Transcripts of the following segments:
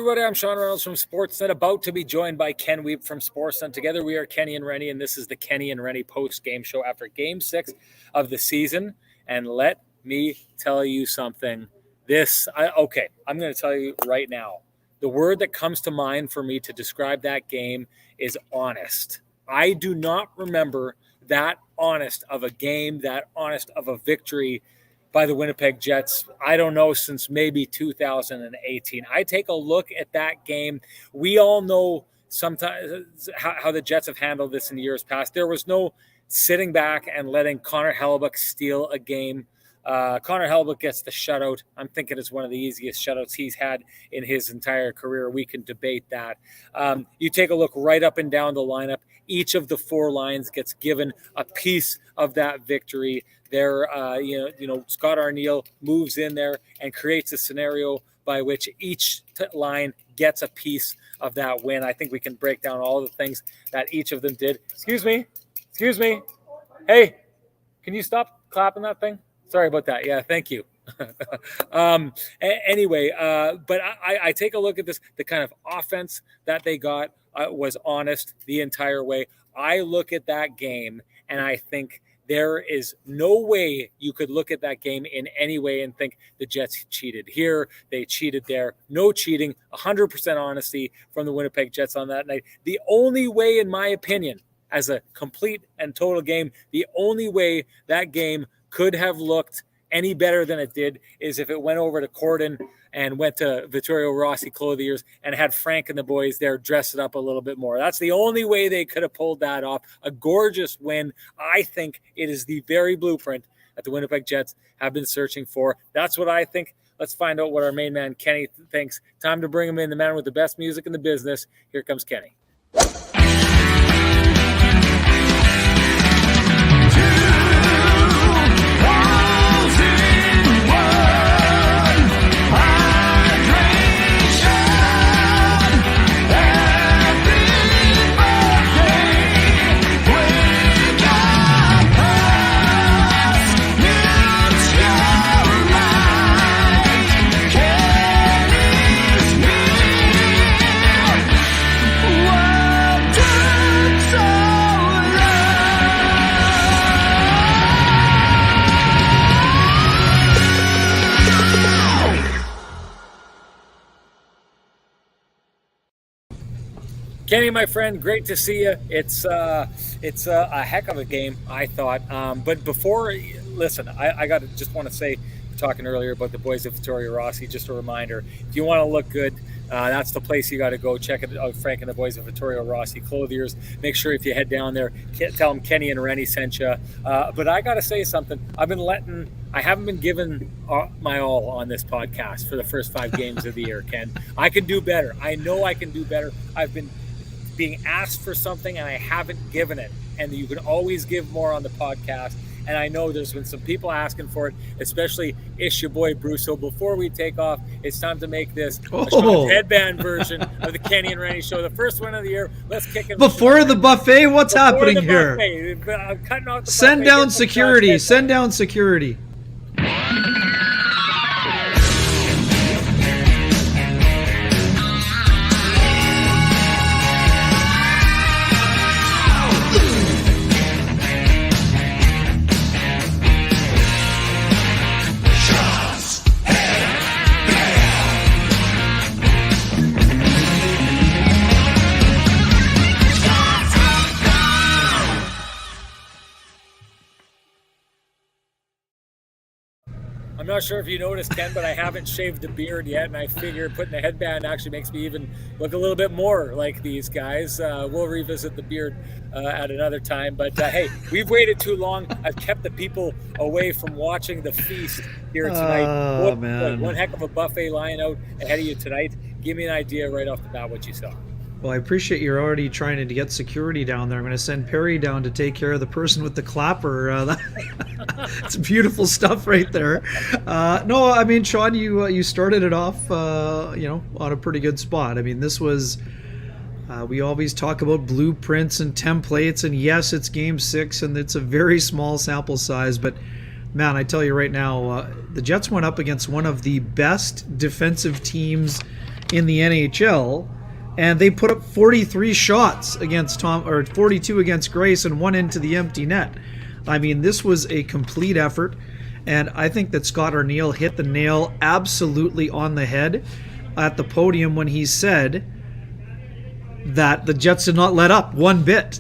everybody. I'm Sean Reynolds from Sportsnet, about to be joined by Ken Wiebe from Sportsnet. Together we are Kenny and Renny, and this is the Kenny and Renny post-game show after Game 6 of the season. And let me tell you something. I'm going to tell you right now. The word that comes to mind for me to describe that game is honest. I do not remember that honest of a game, that honest of a victory by the Winnipeg Jets, I don't know, since maybe 2018. I take a look at that game. We all know sometimes how the Jets have handled this in years past. There was no sitting back and letting Connor Hellebuyck steal a game. Connor Hellebuyck gets the shutout. I'm thinking it's one of the easiest shutouts he's had in his entire career. We can debate that. You take a look right up and down the lineup. Each of the four lines gets given a piece of that victory. There, Scott Arniel moves in there and creates a scenario by which each line gets a piece of that win. I think we can break down all the things that each of them did. Excuse me. Hey, can you stop clapping that thing? Sorry about that. Yeah, thank you. But I take a look at this. The kind of offense that they got was honest the entire way. I look at that game and I think there is no way you could look at that game in any way and think the Jets cheated here, they cheated there. No cheating, 100% honesty from the Winnipeg Jets on that night. The only way, in my opinion, as a complete and total game, the only way that game could have looked any better than it did is if it went over to Corden and went to Vittorio Rossi Clothiers and had Frank and the boys there dress it up a little bit more. That's the only way they could have pulled that off. A gorgeous win. I think it is the very blueprint that the Winnipeg Jets have been searching for. That's what I think. Let's find out what our main man Kenny thinks. Time to bring him in, the man with the best music in the business. Here comes Kenny. Kenny, my friend, great to see you. It's a heck of a game, I thought. But before, listen, I just want to say, talking earlier about the boys of Vittorio Rossi, just a reminder, if you want to look good, that's the place you got to go. Check it out, Frank and the boys of Vittorio Rossi Clothiers. Make sure if you head down there, tell them Kenny and Renny sent you. But I got to say something. I haven't been given my all on this podcast for the first 5 games of the year, Ken. I can do better. I know I can do better. I've been being asked for something and I haven't given it. And you can always give more on the podcast. And I know there's been some people asking for it, especially Ish your boy Bruce. So before we take off, it's time to make this a headband version of the Kenny and Renny show. The first one of the year. Let's kick it. Before the buffet, what's happening here? I'm cutting off the Send down security. Send down security. I'm not sure if you noticed, Ken, but I haven't shaved the beard yet, and I figure putting the headband actually makes me even look a little bit more like these guys. We'll revisit the beard at another time, but hey, we've waited too long. I've kept the people away from watching the feast here tonight. Oh, man. One heck of a buffet lying out ahead of you tonight. Give me an idea right off the bat what you saw. Well, I appreciate you're already trying to get security down there. I'm going to send Perry down to take care of the person with the clapper. It's beautiful stuff right there. No, I mean, Sean, you started it off, on a pretty good spot. I mean, this was, we always talk about blueprints and templates, and yes, it's Game 6, and it's a very small sample size, but man, I tell you right now, the Jets went up against one of the best defensive teams in the NHL, and they put up 43 shots against 42 against Grace, and one into the empty net. I mean, this was a complete effort, and I think that Scott Arniel hit the nail absolutely on the head at the podium when he said that the Jets did not let up one bit.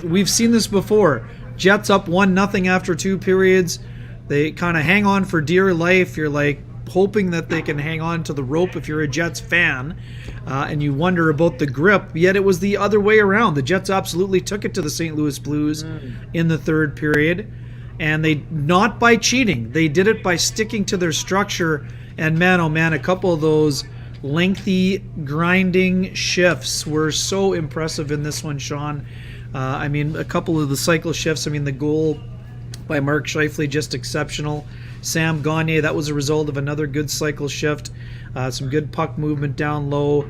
We've seen this before. Jets up 1-0 after 2 periods. They kind of hang on for dear life. You're like hoping that they can hang on to the rope if you're a Jets fan, and you wonder about the grip. Yet it was the other way around. The Jets absolutely took it to the St. Louis Blues in the 3rd period, and they, not by cheating, they did it by sticking to their structure. And man, oh man, a couple of those lengthy grinding shifts were so impressive in this one, Sean. I mean, a couple of the cycle shifts. I mean, the goal by Mark Scheifele, just exceptional. Sam Gagner, that was a result of another good cycle shift. Some good puck movement down low.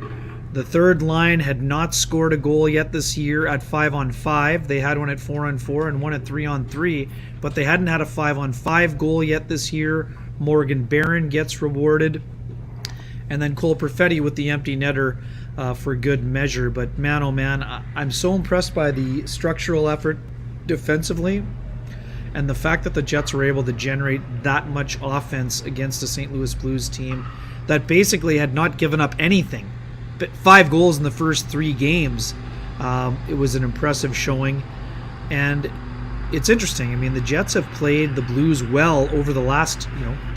The third line had not scored a goal yet this year at 5-on-5. They had one at 4-on-4 and one at 3-on-3, but they hadn't had a 5-on-5 goal yet this year. Morgan Barron gets rewarded. And then Cole Perfetti with the empty netter for good measure. But man, oh man, I'm so impressed by the structural effort defensively, and the fact that the Jets were able to generate that much offense against a St. Louis Blues team that basically had not given up anything. But 5 goals in the first 3 games. It was an impressive showing. And it's interesting. I mean, the Jets have played the Blues well over the last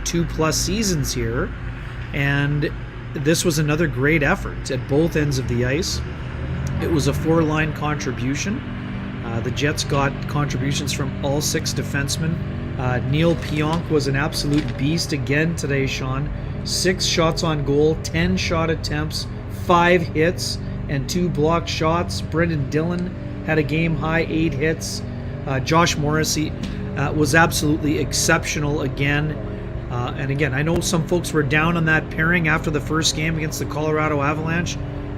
2+ seasons here. And this was another great effort at both ends of the ice. It was a 4-line contribution. The Jets got contributions from all 6 defensemen. Neil Pionk was an absolute beast again today, Sean. 6 shots on goal, 10 shot attempts, 5 hits, and 2 blocked shots. Brendan Dillon had a game-high 8 hits. Josh Morrissey was absolutely exceptional again. And again, I know some folks were down on that pairing after the first game against the Colorado Avalanche.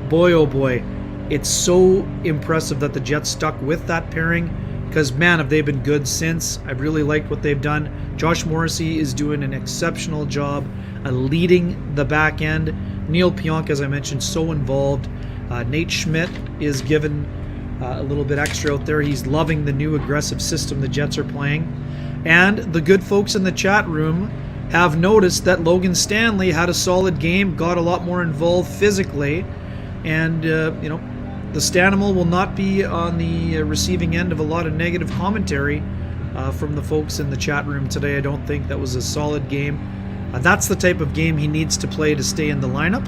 Boy, oh boy, it's so impressive that the Jets stuck with that pairing, because man, have they been good since. I really liked what they've done. Josh Morrissey is doing an exceptional job leading the back end. Neil Pionk, as I mentioned, so involved. Nate Schmidt is given a little bit extra out there. He's loving the new aggressive system the Jets are playing. And the good folks in the chat room have noticed that Logan Stanley had a solid game, got a lot more involved physically, and the Stanimal will not be on the receiving end of a lot of negative commentary from the folks in the chat room today. I don't think that was a solid game. That's the type of game he needs to play to stay in the lineup.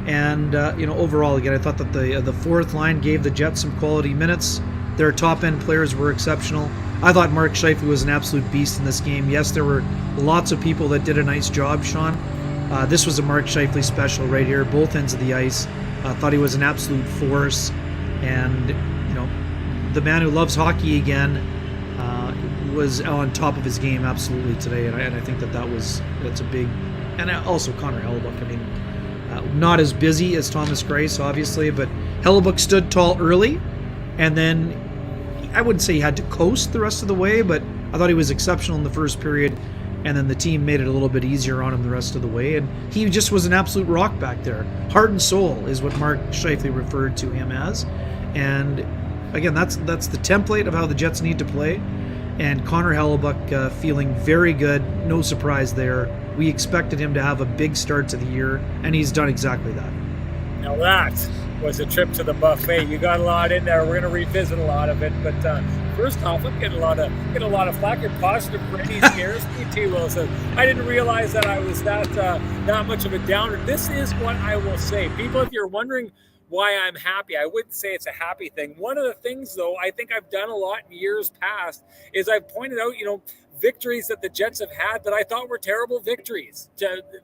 And overall, again, I thought that the 4th line gave the Jets some quality minutes. Their top-end players were exceptional. I thought Mark Scheifele was an absolute beast in this game. Yes, there were lots of people that did a nice job, Sean. This was a Mark Scheifele special right here, both ends of the ice. I thought he was an absolute force. And, the man who loves hockey again was on top of his game absolutely today. And I think that's a big... And also Connor Hellebuyck. I mean, not as busy as Thomas Greiss, obviously, but Hellebuyck stood tall early, and then I wouldn't say he had to coast the rest of the way, but I thought he was exceptional in the first period, and then the team made it a little bit easier on him the rest of the way, and he just was an absolute rock back there. Heart and soul is what Mark Scheifele referred to him as, and again, that's the template of how the Jets need to play, and Connor Hellebuyck feeling very good, no surprise there. We expected him to have a big start to the year, and he's done exactly that. Now that was a trip to the buffet. You got a lot in there. We're going to revisit a lot of it. But first off, I'm getting a lot of flack. Your positive Renny scares me too. Well, so I didn't realize that I was that much of a downer. This is what I will say. People, if you're wondering why I'm happy, I wouldn't say it's a happy thing. One of the things, though, I think I've done a lot in years past is I've pointed out, victories that the Jets have had that I thought were terrible victories,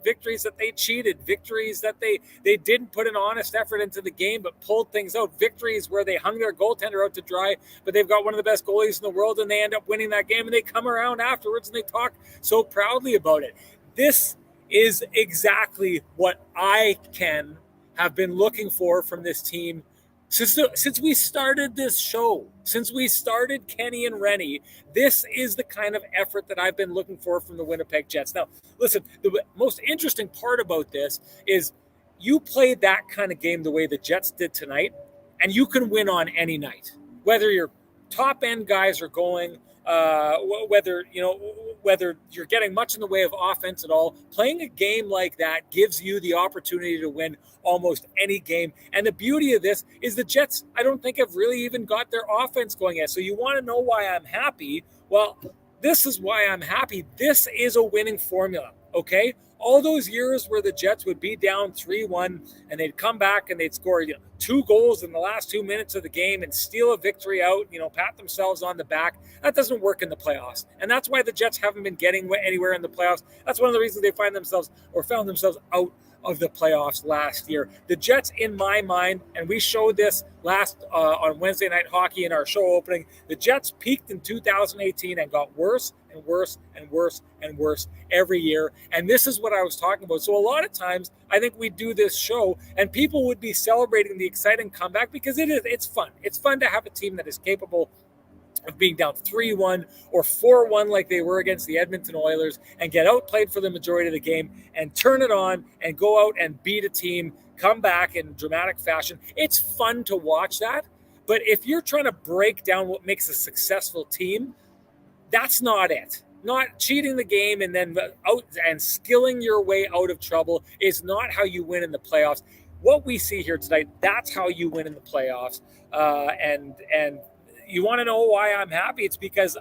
victories that they cheated, victories that they didn't put an honest effort into the game but pulled things out, victories where they hung their goaltender out to dry, but they've got one of the best goalies in the world and they end up winning that game, and they come around afterwards and they talk so proudly about it. This is exactly what I have been looking for from this team since we started this show, since we started Kenny and Renny. This is the kind of effort that I've been looking for from the Winnipeg Jets. Now, listen, the most interesting part about this is you played that kind of game the way the Jets did tonight, and you can win on any night, whether your top end guys are going, whether you're getting much in the way of offense at all. Playing a game like that gives you the opportunity to win almost any game. And the beauty of this is the Jets, I don't think, have really even got their offense going yet. So you want to know why I'm happy? Well, this is why I'm happy. This is a winning formula, okay? All those years where the Jets would be down 3-1 and they'd come back and they'd score 2 goals in the last 2 minutes of the game and steal a victory out, pat themselves on the back. That doesn't work in the playoffs. And that's why the Jets haven't been getting anywhere in the playoffs. That's one of the reasons they found themselves out of the playoffs last year. The Jets, in my mind, and we showed this last on Wednesday Night Hockey in our show opening, the Jets peaked in 2018 and got worse and worse and worse and worse every year. And this is what I was talking about. So a lot of times I think we do this show and people would be celebrating the exciting comeback because it's fun. It's fun to have a team that is capable of being down 3-1 or 4-1 like they were against the Edmonton Oilers and get outplayed for the majority of the game and turn it on and go out and beat a team, come back in dramatic fashion. It's fun to watch that. But if you're trying to break down what makes a successful team, that's not it. Not cheating the game and then out and skilling your way out of trouble is not how you win in the playoffs. What we see here tonight, that's how you win in the playoffs. And you want to know why I'm happy? It's because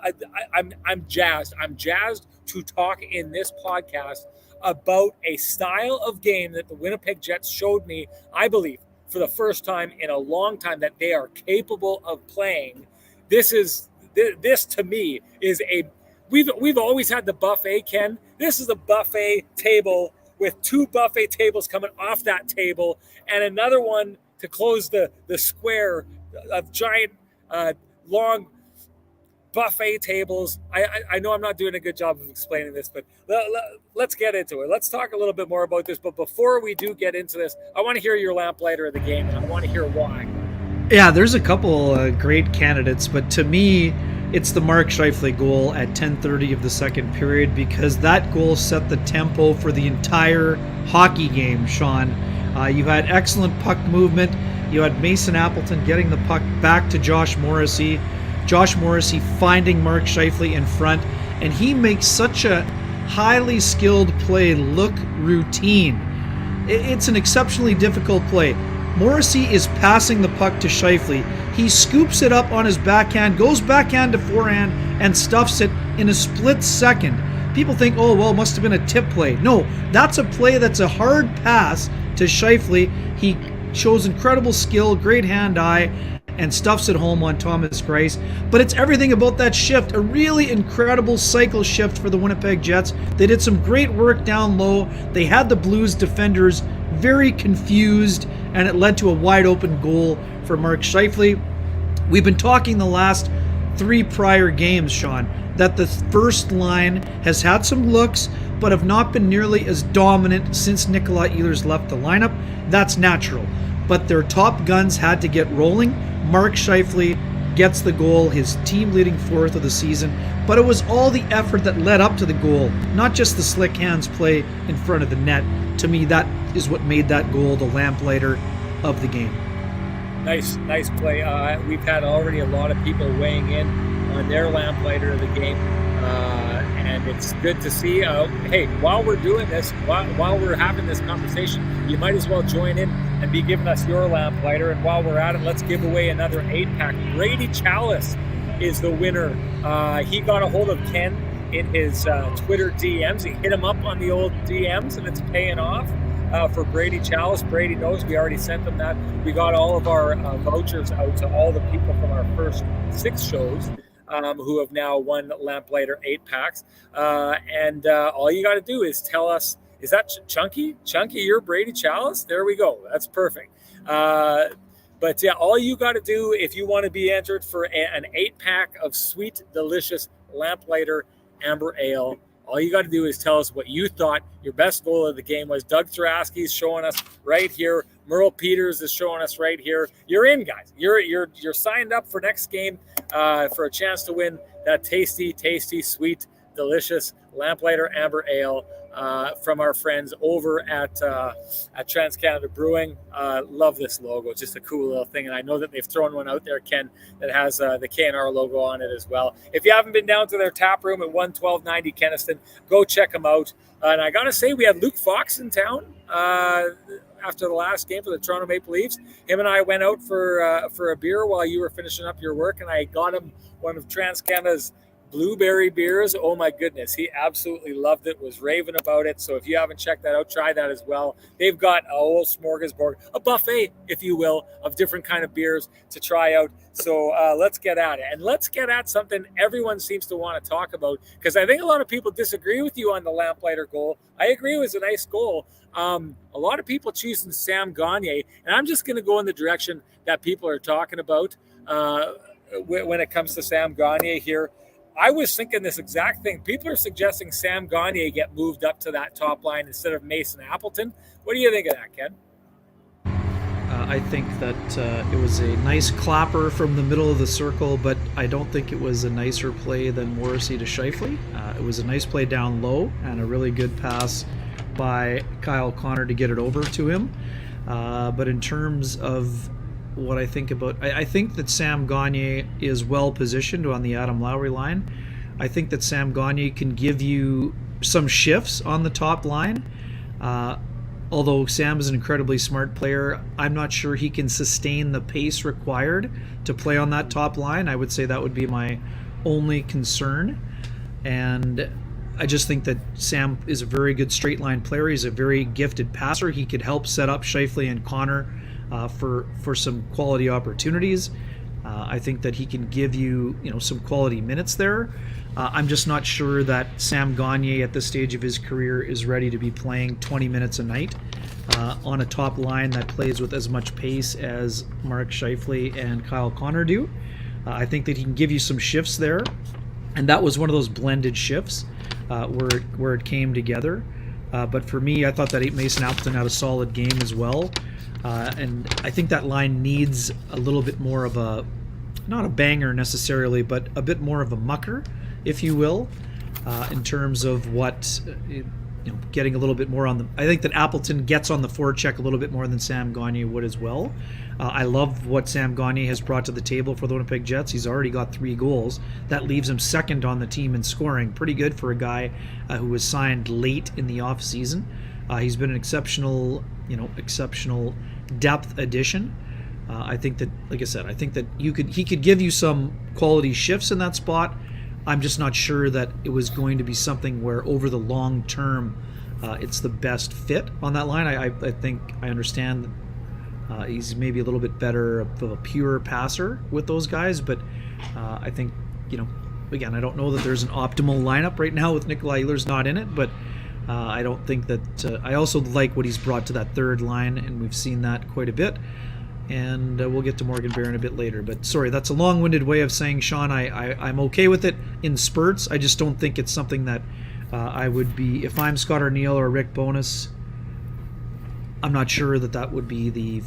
I'm jazzed. I'm jazzed to talk in this podcast about a style of game that the Winnipeg Jets showed me, I believe, for the first time in a long time, that they are capable of playing. This to me is we've always had the buffet, Ken. This is a buffet table with 2 buffet tables coming off that table and another one to close the square of giant long buffet tables. I know I'm not doing a good job of explaining this, but let's get into it. Let's talk a little bit more about this. But before we do get into this, I want to hear your lamplighter of the game, and I want to hear why. Yeah, there's a couple great candidates, but to me, it's the Mark Scheifele goal at 10:30 of the second period, because that goal set the tempo for the entire hockey game, Sean. You had excellent puck movement. You had Mason Appleton getting the puck back to Josh Morrissey. Josh Morrissey finding Mark Scheifele in front, and he makes such a highly skilled play look routine. It's an exceptionally difficult play. Morrissey is passing the puck to Scheifele. He scoops it up on his backhand, goes backhand to forehand, and stuffs it in a split second. People think, oh, well, it must have been a tip play. No, that's a play that's a hard pass to Scheifele. He shows incredible skill, great hand-eye, and stuffs it home on Thomas Greiss. But it's everything about that shift, a really incredible cycle shift for the Winnipeg Jets. They did some great work down low. They had the Blues defenders very confused, and it led to a wide-open goal for Mark Scheifele. We've been talking the last 3 prior games, Sean, that the first line has had some looks, but have not been nearly as dominant since Nikolai Ehlers left the lineup. That's natural. But their top guns had to get rolling. Mark Scheifele gets the goal, his team leading 4th of the season. But it was all the effort that led up to the goal, not just the slick hands play in front of the net. To me, that is what made that goal the lamplighter of the game. Nice play. We've had already a lot of people weighing in on their lamplighter of the game. And it's good to see. Hey, while we're doing this, while we're having this conversation, you might as well join in and be giving us your lamplighter. And while we're at it, let's give away another 8-pack. Brady Chalice is the winner. He got a hold of Ken in his Twitter DMs. He hit him up on the old DMs, and it's paying off for Brady Chalice. Brady knows we already sent them that. We got all of our vouchers out to all the people from our first 6 shows. Who have now won Lamplighter 8-packs. And all you got to do is tell us, is that Chunky? Chunky, you're Brady Chalice? There we go. That's perfect. But yeah, all you got to do if you want to be entered for an 8-pack of sweet, delicious Lamplighter Amber Ale, all you got to do is tell us what you thought your best goal of the game was. Doug Thrasky's showing us right here. Merle Peters is showing us right here. You're in, guys. You're signed up for next game for a chance to win that tasty, sweet, delicious Lamplighter Amber Ale. from our friends over at Trans Canada Brewing. Love this logo. It's just a cool little thing. And I know that they've thrown one out there, Ken, that has the KNR logo on it as well. If you haven't been down to their tap room at 11290 Kenniston, go check them out. And I got to say, we had Luke Fox in town after the last game for the Toronto Maple Leafs. Him and I went out for a beer while you were finishing up your work, and I got him one of Trans Canada's blueberry beers. Oh my goodness, he absolutely loved it, was raving about it. So if you haven't checked that out, try that as well. They've got a whole smorgasbord, a buffet, if you will, of different kind of beers to try out. So let's get at it, and let's get at something everyone seems to want to talk about, because I think a lot of people disagree with you on the Lamplighter goal. I agree it was a nice goal. A lot of people choosing Sam Gagner, and I'm just going to go in the direction that people are talking about when it comes to Sam Gagner here. I was thinking this exact thing. People are suggesting Sam Gagner get moved up to that top line instead of Mason Appleton. What do you think of that, Ken? I think that it was a nice clapper from the middle of the circle, but I don't think it was a nicer play than Morrissey to Scheifele. It was a nice play down low and a really good pass by Kyle Connor to get it over to him. But in terms of what I think about, I think that Sam Gagner is well positioned on the Adam Lowry line. I think that Sam Gagner can give you some shifts on the top line. Although Sam is an incredibly smart player, I'm not sure he can sustain the pace required to play on that top line. I would say that would be my only concern. And I just think that Sam is a very good straight line player. He's a very gifted passer. He could help set up Scheifele and Connor for some quality opportunities. I think that he can give you some quality minutes there. I'm just not sure that Sam Gagner at this stage of his career is ready to be playing 20 minutes a night on a top line that plays with as much pace as Mark Scheifele and Kyle Connor do. I think that he can give you some shifts there, and that was one of those blended shifts where it came together. But for me, I thought that Mason Appleton had a solid game as well. And I think that line needs a little bit more of a, not a banger necessarily, but a bit more of a mucker, if you will, in terms of what, getting a little bit more on the, I think that Appleton gets on the forecheck a little bit more than Sam Gagner would as well. I love what Sam Gagner has brought to the table for the Winnipeg Jets. He's already got 3 goals. That leaves him second on the team in scoring. Pretty good for a guy who was signed late in the offseason. He's been an exceptional depth addition. I think that, like I said, I think that he could give you some quality shifts in that spot. I'm just not sure that it was going to be something where over the long term it's the best fit on that line. I think I understand he's maybe a little bit better of a pure passer with those guys, but I think, again, I don't know that there's an optimal lineup right now with Nikolai Ehlers not in it, but I don't think that I also like what he's brought to that third line, and we've seen that quite a bit. And we'll get to Morgan Barron a bit later. But sorry, that's a long-winded way of saying, Sean, I'm okay with it in spurts. I just don't think it's something that I would be, if I'm Scott Arniel or Rick Bowness, I'm not sure that would be the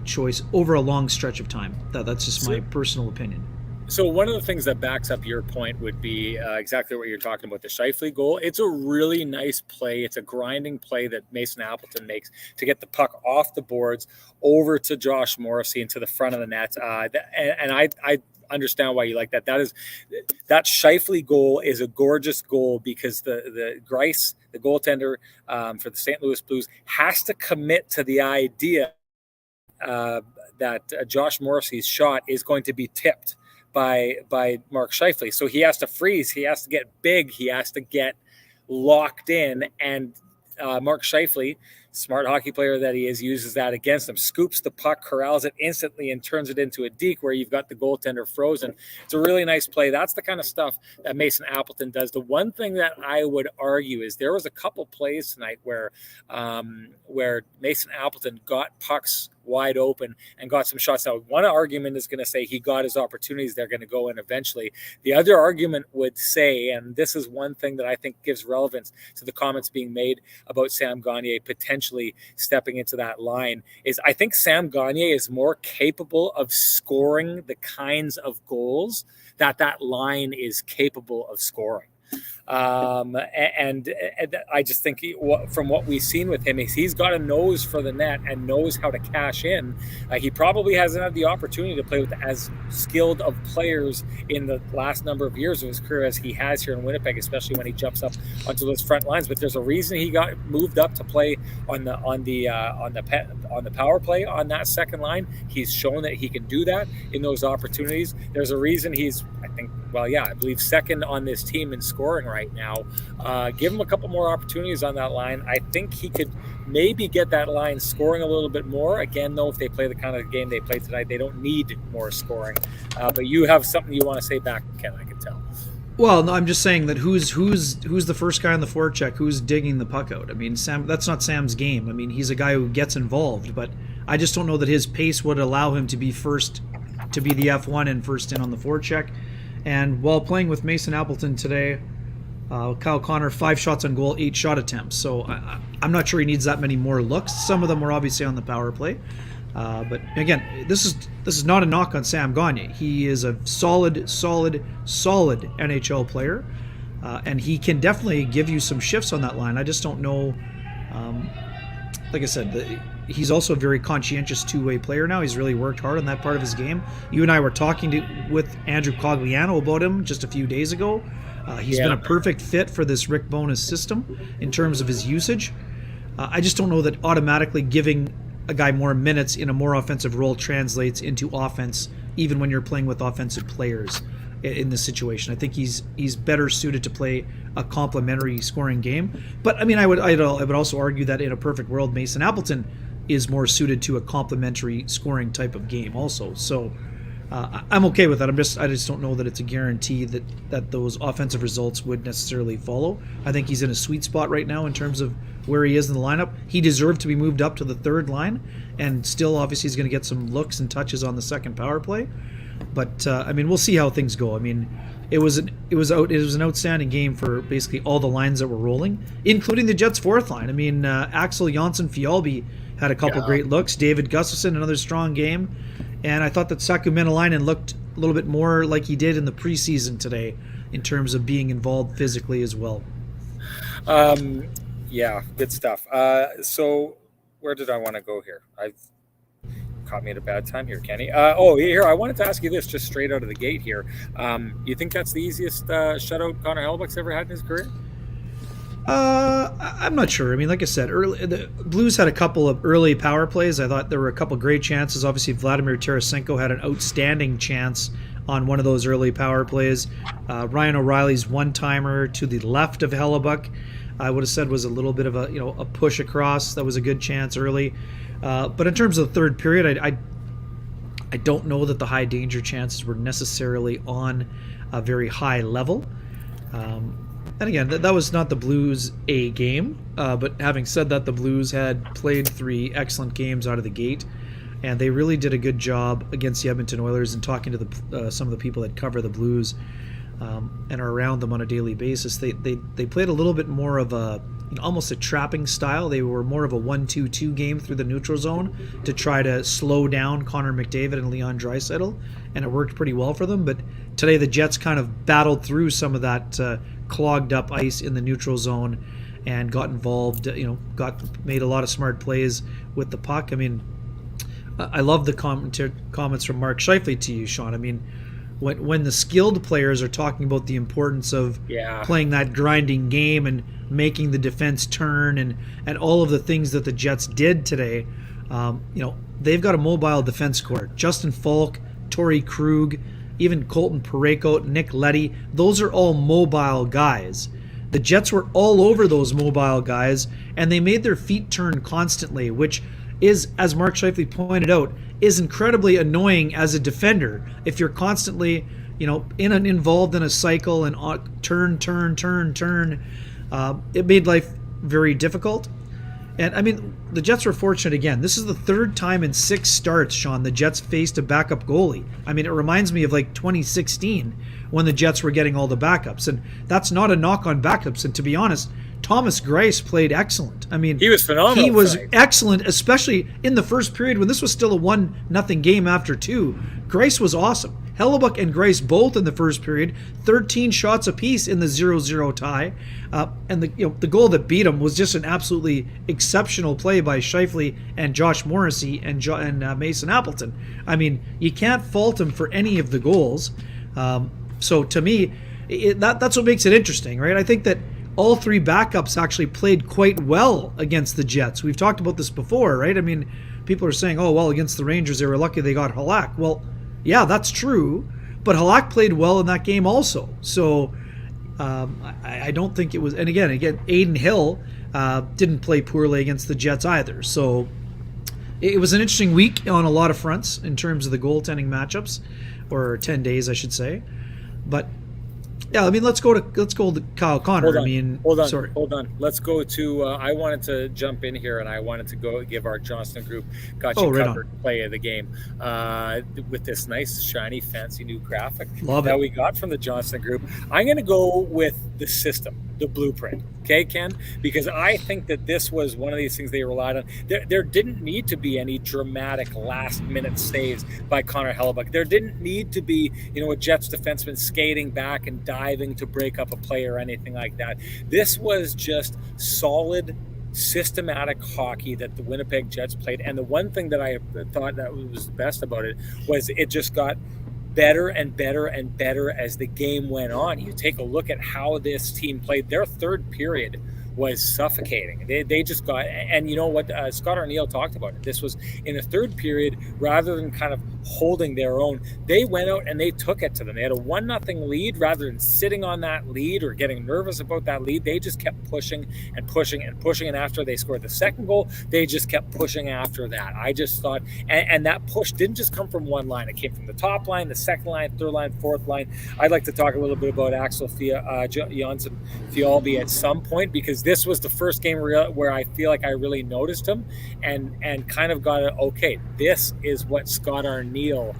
choice over a long stretch of time. That's just my personal opinion. So one of the things that backs up your point would be exactly what you're talking about, the Scheifele goal. It's a really nice play. It's a grinding play that Mason Appleton makes to get the puck off the boards over to Josh Morrissey and to the front of the net. And I understand why you like that. That Scheifele goal is a gorgeous goal because the Grice, the goaltender for the St. Louis Blues, has to commit to the idea that Josh Morrissey's shot is going to be tipped by Mark Scheifele. So he has to freeze. He has to get big. He has to get locked in. And Mark Scheifele, smart hockey player that he is, uses that against him, scoops the puck, corrals it instantly, and turns it into a deke where you've got the goaltender frozen. It's a really nice play. That's the kind of stuff that Mason Appleton does. The one thing that I would argue is there was a couple plays tonight where Mason Appleton got pucks wide open and got some shots. Now, one argument is going to say he got his opportunities. They're going to go in eventually. The other argument would say, and this is one thing that I think gives relevance to the comments being made about Sam Gagner potentially stepping into that line, is I think Sam Gagner is more capable of scoring the kinds of goals that line is capable of scoring. And I just think from what we've seen with him, he's got a nose for the net and knows how to cash in. He probably hasn't had the opportunity to play with as skilled of players in the last number of years of his career as he has here in Winnipeg, especially when he jumps up onto those front lines. But there's a reason he got moved up to play on the power play on that second line. He's shown that he can do that in those opportunities. There's a reason he's, I believe second on this team in scoring right now. Give him a couple more opportunities on that line. I think he could maybe get that line scoring a little bit more. Again, though, if they play the kind of game they played tonight, they don't need more scoring. But you have something you want to say back, Ken, I can tell. Well, no, I'm just saying that who's the first guy on the forecheck? Who's digging the puck out? I mean, Sam. That's not Sam's game. I mean, he's a guy who gets involved, but I just don't know that his pace would allow him to be first, to be the F1 and first in on the forecheck. And while playing with Mason Appleton today, Kyle Connor 5 shots on goal, 8 shot attempts. So I'm not sure he needs that many more looks. Some of them were obviously on the power play. But again, this is not a knock on Sam Gagner. He is a solid NHL player, and he can definitely give you some shifts on that line. I just don't know. Like I said, he's also a very conscientious two-way player now. He's really worked hard on that part of his game. You and I were talking with Andrew Cogliano about him just a few days ago. He's been a perfect fit for this Rick Bowness system in terms of his usage. I just don't know that automatically giving a guy more minutes in a more offensive role translates into offense, even when you're playing with offensive players in this situation. I think he's better suited to play a complementary scoring game. But I mean, I would also argue that in a perfect world, Mason Appleton is more suited to a complementary scoring type of game also. So I'm okay with that. I just don't know that it's a guarantee that those offensive results would necessarily follow. I think he's in a sweet spot right now in terms of where he is in the lineup. He deserved to be moved up to the third line, and still obviously he's going to get some looks and touches on the second power play. But I mean, we'll see how things go. I mean, it was an outstanding game for basically all the lines that were rolling, including the Jets' fourth line. I mean, Axel Jonsson-Fjällby had a couple great looks. David Gustafsson, another strong game. And I thought that Saku Menelainen looked a little bit more like he did in the preseason today in terms of being involved physically as well. Yeah, good stuff. So where did I want to go here? I've caught me at a bad time here, Kenny. Here, I wanted to ask you this just straight out of the gate here. You think that's the easiest shutout Connor Hellebuyck's ever had in his career? I'm not sure. I mean, like I said, the Blues had a couple of early power plays. I thought there were a couple of great chances. Obviously, Vladimir Tarasenko had an outstanding chance on one of those early power plays. Ryan O'Reilly's one-timer to the left of Hellebuyck, I would have said was a little bit of a push across. That was a good chance early. But in terms of the third period, I don't know that the high danger chances were necessarily on a very high level. And again, that was not the Blues' A game. But having said that, the Blues had played 3 excellent games out of the gate, and they really did a good job against the Edmonton Oilers. And talking to some of the people that cover the Blues and are around them on a daily basis, they played a little bit more of almost a trapping style. They were more of a 1-2-2 game through the neutral zone to try to slow down Connor McDavid and Leon Draisaitl, and it worked pretty well for them. But today the Jets kind of battled through some of that clogged up ice in the neutral zone and got involved, made a lot of smart plays with the puck. I mean, I love the comments from Mark Scheifele to you, Sean. I mean, when the skilled players are talking about the importance of playing that grinding game and making the defense turn and all of the things that the Jets did today, they've got a mobile defense core. Justin Falk, Torrey Krug, even Colton Parayko, Nick Leddy, those are all mobile guys. The Jets were all over those mobile guys, and they made their feet turn constantly, which is, as Mark Scheifele pointed out, is incredibly annoying as a defender if you're constantly, involved in a cycle and turn. It made life very difficult. And I mean, the Jets were fortunate again. This is the third time in 6 starts, Sean, the Jets faced a backup goalie. I mean, it reminds me of like 2016 when the Jets were getting all the backups. And that's not a knock on backups. And to be honest, Thomas Greiss played excellent. I mean, he was phenomenal. He was excellent, especially in the first period when this was still a 1-0 game after 2. Greiss was awesome. Hellebuck and Grice both in the first period, 13 shots apiece in the 0-0 tie. And the goal that beat them was just an absolutely exceptional play by Scheifele and Josh Morrissey and Mason Appleton. I mean, you can't fault him for any of the goals. So to me, that's what makes it interesting, right? I think that all three backups actually played quite well against the Jets. We've talked about this before, right? I mean, people are saying, oh, well, against the Rangers, they were lucky they got Halak. Well, yeah, that's true. But Halak played well in that game also. So I don't think it was... And again, Aiden Hill didn't play poorly against the Jets either. So it was an interesting week on a lot of fronts in terms of the goaltending matchups, or 10 days, I should say. But yeah, I mean, let's go to Kyle Connor. Hold on. Let's go to. I wanted to jump in here, and I wanted to go give our Johnston group covered play of the game with this nice, shiny, fancy new graphic we got from the Johnston group. I'm going to go with the system, the blueprint. Okay, Ken? Because I think that this was one of these things they relied on. There didn't need to be any dramatic last-minute saves by Connor Hellebuck. There didn't need to be, a Jets defenseman skating back and diving to break up a play or anything like that. This was just solid, systematic hockey that the Winnipeg Jets played. And the one thing that I thought that was the best about it was it just got better and better and better as the game went on. You take a look at how this team played. Their third period was suffocating. They just got, and you know what, Scott Arniel talked about it. This was in the third period, rather than kind of holding their own, they went out and they took it to them. They had a 1-0 lead. Rather than sitting on that lead or getting nervous about that lead, they just kept pushing and pushing and pushing. And after they scored the second goal, they just kept pushing after that. I just thought, and that push didn't just come from one line. It came from the top line, the second line, third line, fourth line. I'd like to talk a little bit about Axel Jonsson Fialbi at some point, because this was the first game where I feel like I really noticed him and kind of got it. Okay, this is what Scott Arniel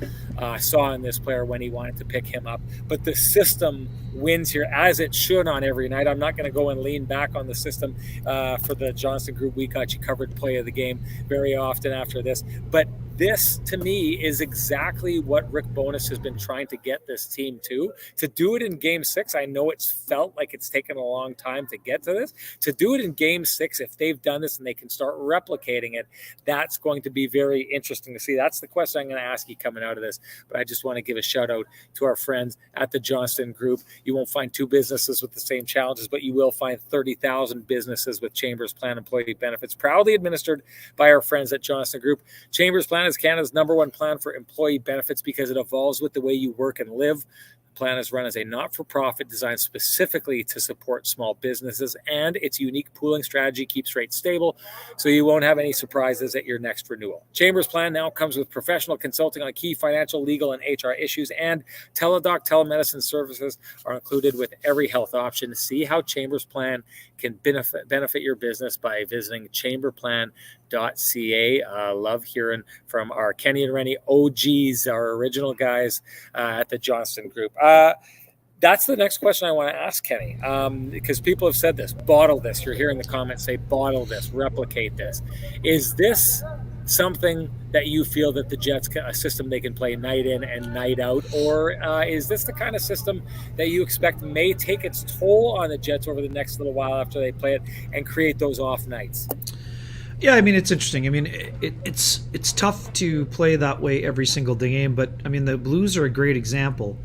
saw in this player when he wanted to pick him up. But the system wins here, as it should on every night. I'm not going to go and lean back on the system for the Johnston Group. We got you covered play of the game very often after this. But this, to me, is exactly what Rick Bowness has been trying to get this team to do it in Game 6. I know it's felt like it's taken a long time to get to this. To do it in Game 6, if they've done this and they can start replicating it, that's going to be very interesting to see. That's the question I'm going to ask you coming out of this. But I just want to give a shout out to our friends at the Johnston Group. You won't find two businesses with the same challenges, but you will find 30,000 businesses with Chambers Plan employee benefits, proudly administered by our friends at Johnston Group. Chambers Plan is Canada's #1 plan for employee benefits because it evolves with the way you work and live. The plan is run as a not-for-profit designed specifically to support small businesses, and its unique pooling strategy keeps rates stable, so you won't have any surprises at your next renewal. Chambers Plan now comes with professional consulting on key financial, legal, and HR issues, and Teledoc telemedicine services are included with every health option. See how Chambers Plan can benefit your business by visiting chamberplan.ca. Love hearing from our Kenny and Renny OGs, our original guys at the Johnston Group. That's the next question I want to ask Kenny, because people have said this, bottle this. You're hearing the comments say, bottle this, replicate this. Is this something that you feel that the Jets, a system they can play night in and night out, or is this the kind of system that you expect may take its toll on the Jets over the next little while after they play it and create those off nights? Yeah, I mean, it's interesting. I mean, it's tough to play that way every single game, but I mean, the Blues are a great example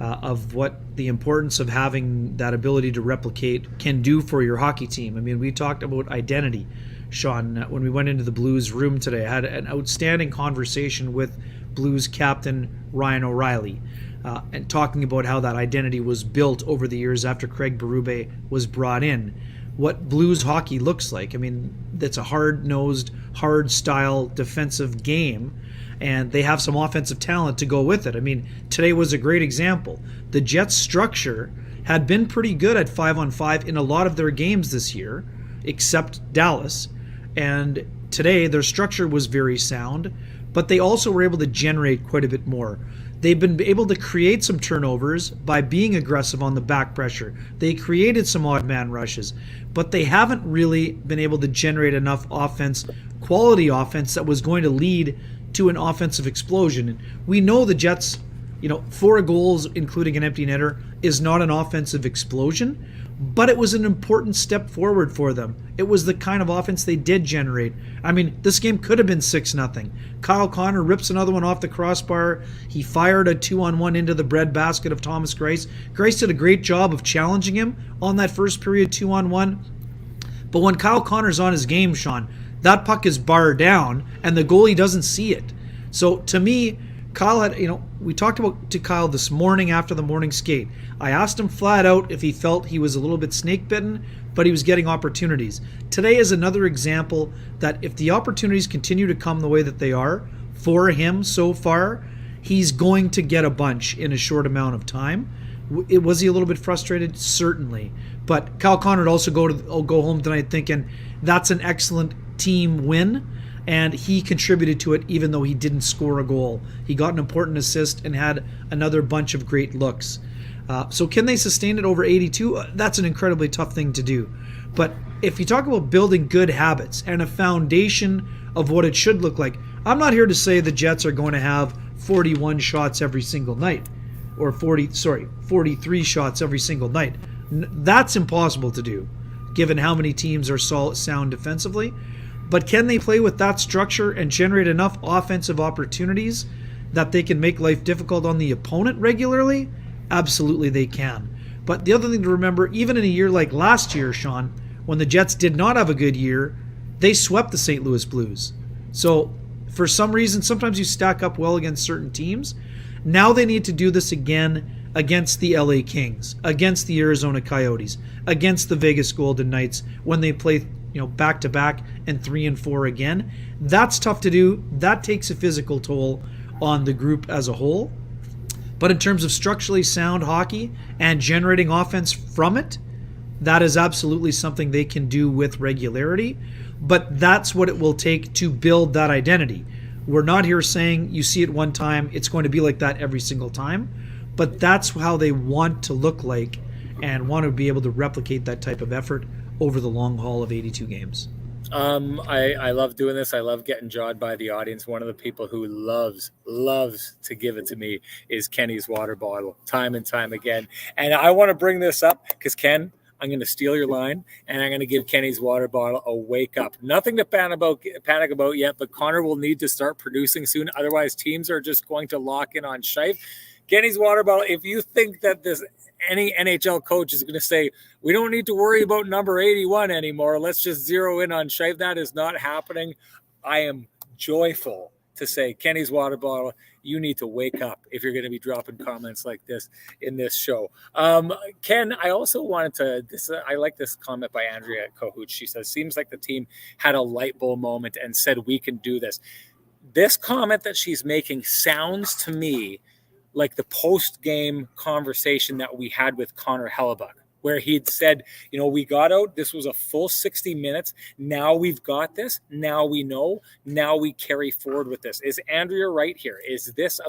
of what the importance of having that ability to replicate can do for your hockey team. I mean, we talked about identity, Sean, when we went into the Blues room today. I had an outstanding conversation with Blues captain Ryan O'Reilly, and talking about how that identity was built over the years after Craig Berube was brought in. What Blues hockey looks like. I mean, it's a hard-nosed, hard-style defensive game, and they have some offensive talent to go with it. I mean, today was a great example. The Jets' structure had been pretty good at 5-on-5 in a lot of their games this year, except Dallas. And today, their structure was very sound, but they also were able to generate quite a bit more. They've been able to create some turnovers by being aggressive on the back pressure. They created some odd man rushes, but they haven't really been able to generate enough offense, quality offense, that was going to lead to an offensive explosion. And we know the Jets 4 goals, including an empty netter, is not an offensive explosion, but it was an important step forward for them. It was the kind of offense they did generate. I mean, this game could have been 6-0. Kyle Connor rips another one off the crossbar. He fired a 2-on-1 into the breadbasket of Thomas Greiss. Greiss did a great job of challenging him on that first period 2-on-1. But when Kyle Connor's on his game, Sean, that puck is barred down, and the goalie doesn't see it. So to me, Kyle had, we talked to Kyle this morning after the morning skate. I asked him flat out if he felt he was a little bit snake bitten, but he was getting opportunities. Today is another example that if the opportunities continue to come the way that they are for him so far, he's going to get a bunch in a short amount of time. Was he a little bit frustrated? Certainly. But Kyle Connor would also go home tonight thinking that's an excellent team win. And he contributed to it even though he didn't score a goal. He got an important assist and had another bunch of great looks. So can they sustain it over 82? That's an incredibly tough thing to do. But if you talk about building good habits and a foundation of what it should look like, I'm not here to say the Jets are going to have 41 shots every single night. Or 43 shots every single night. That's impossible to do, given how many teams are sound defensively. But can they play with that structure and generate enough offensive opportunities that they can make life difficult on the opponent regularly? Absolutely they can. But the other thing to remember, even in a year like last year, Sean, when the Jets did not have a good year, they swept the St. Louis Blues. So for some reason, sometimes you stack up well against certain teams. Now they need to do this again against the LA Kings, against the Arizona Coyotes, against the Vegas Golden Knights when they play back-to-back and 3 and 4 again. That's tough to do. That takes a physical toll on the group as a whole. But in terms of structurally sound hockey and generating offense from it, that is absolutely something they can do with regularity. But that's what it will take to build that identity. We're not here saying you see it one time, it's going to be like that every single time. But that's how they want to look like and want to be able to replicate that type of effort over the long haul of 82 games. I love doing this. I love getting jawed by the audience. One of the people who loves to give it to me is Kenny's water bottle, time and time again. And I want to bring this up because, Ken, I'm going to steal your line, and I'm going to give Kenny's water bottle a wake up. Nothing to panic about yet, but Connor will need to start producing soon. Otherwise, teams are just going to lock in on Scheif. Kenny's water bottle, if you think that any NHL coach is going to say, we don't need to worry about number 81 anymore, let's just zero in on Scheif, that is not happening. I am joyful to say, Kenny's water bottle, you need to wake up if you're going to be dropping comments like this in this show. Ken, I also wanted to, I like this comment by Andrea Kohut. She says, seems like the team had a light bulb moment and said, we can do this. This comment that she's making sounds to me like the post-game conversation that we had with Connor Hellebuck, where he'd said, we got out. This was a full 60 minutes. Now we've got this. Now we know. Now we carry forward with this. Is Andrea right here? Is this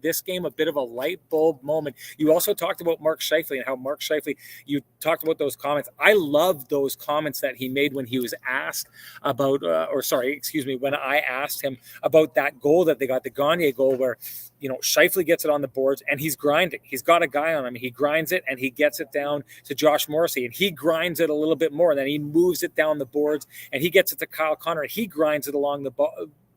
this game a bit of a light bulb moment? You also talked about Mark Scheifele and how Mark Scheifele, you talked about those comments. I love those comments that he made when he was asked about, when I asked him about that goal that they got, the Gagne goal, where Scheifele gets it on the boards and he's grinding. He's got a guy on him. He grinds it and he gets it down to Josh Morrissey and he grinds it a little bit more. And then he moves it down the boards and he gets it to Kyle Connor and he grinds it along the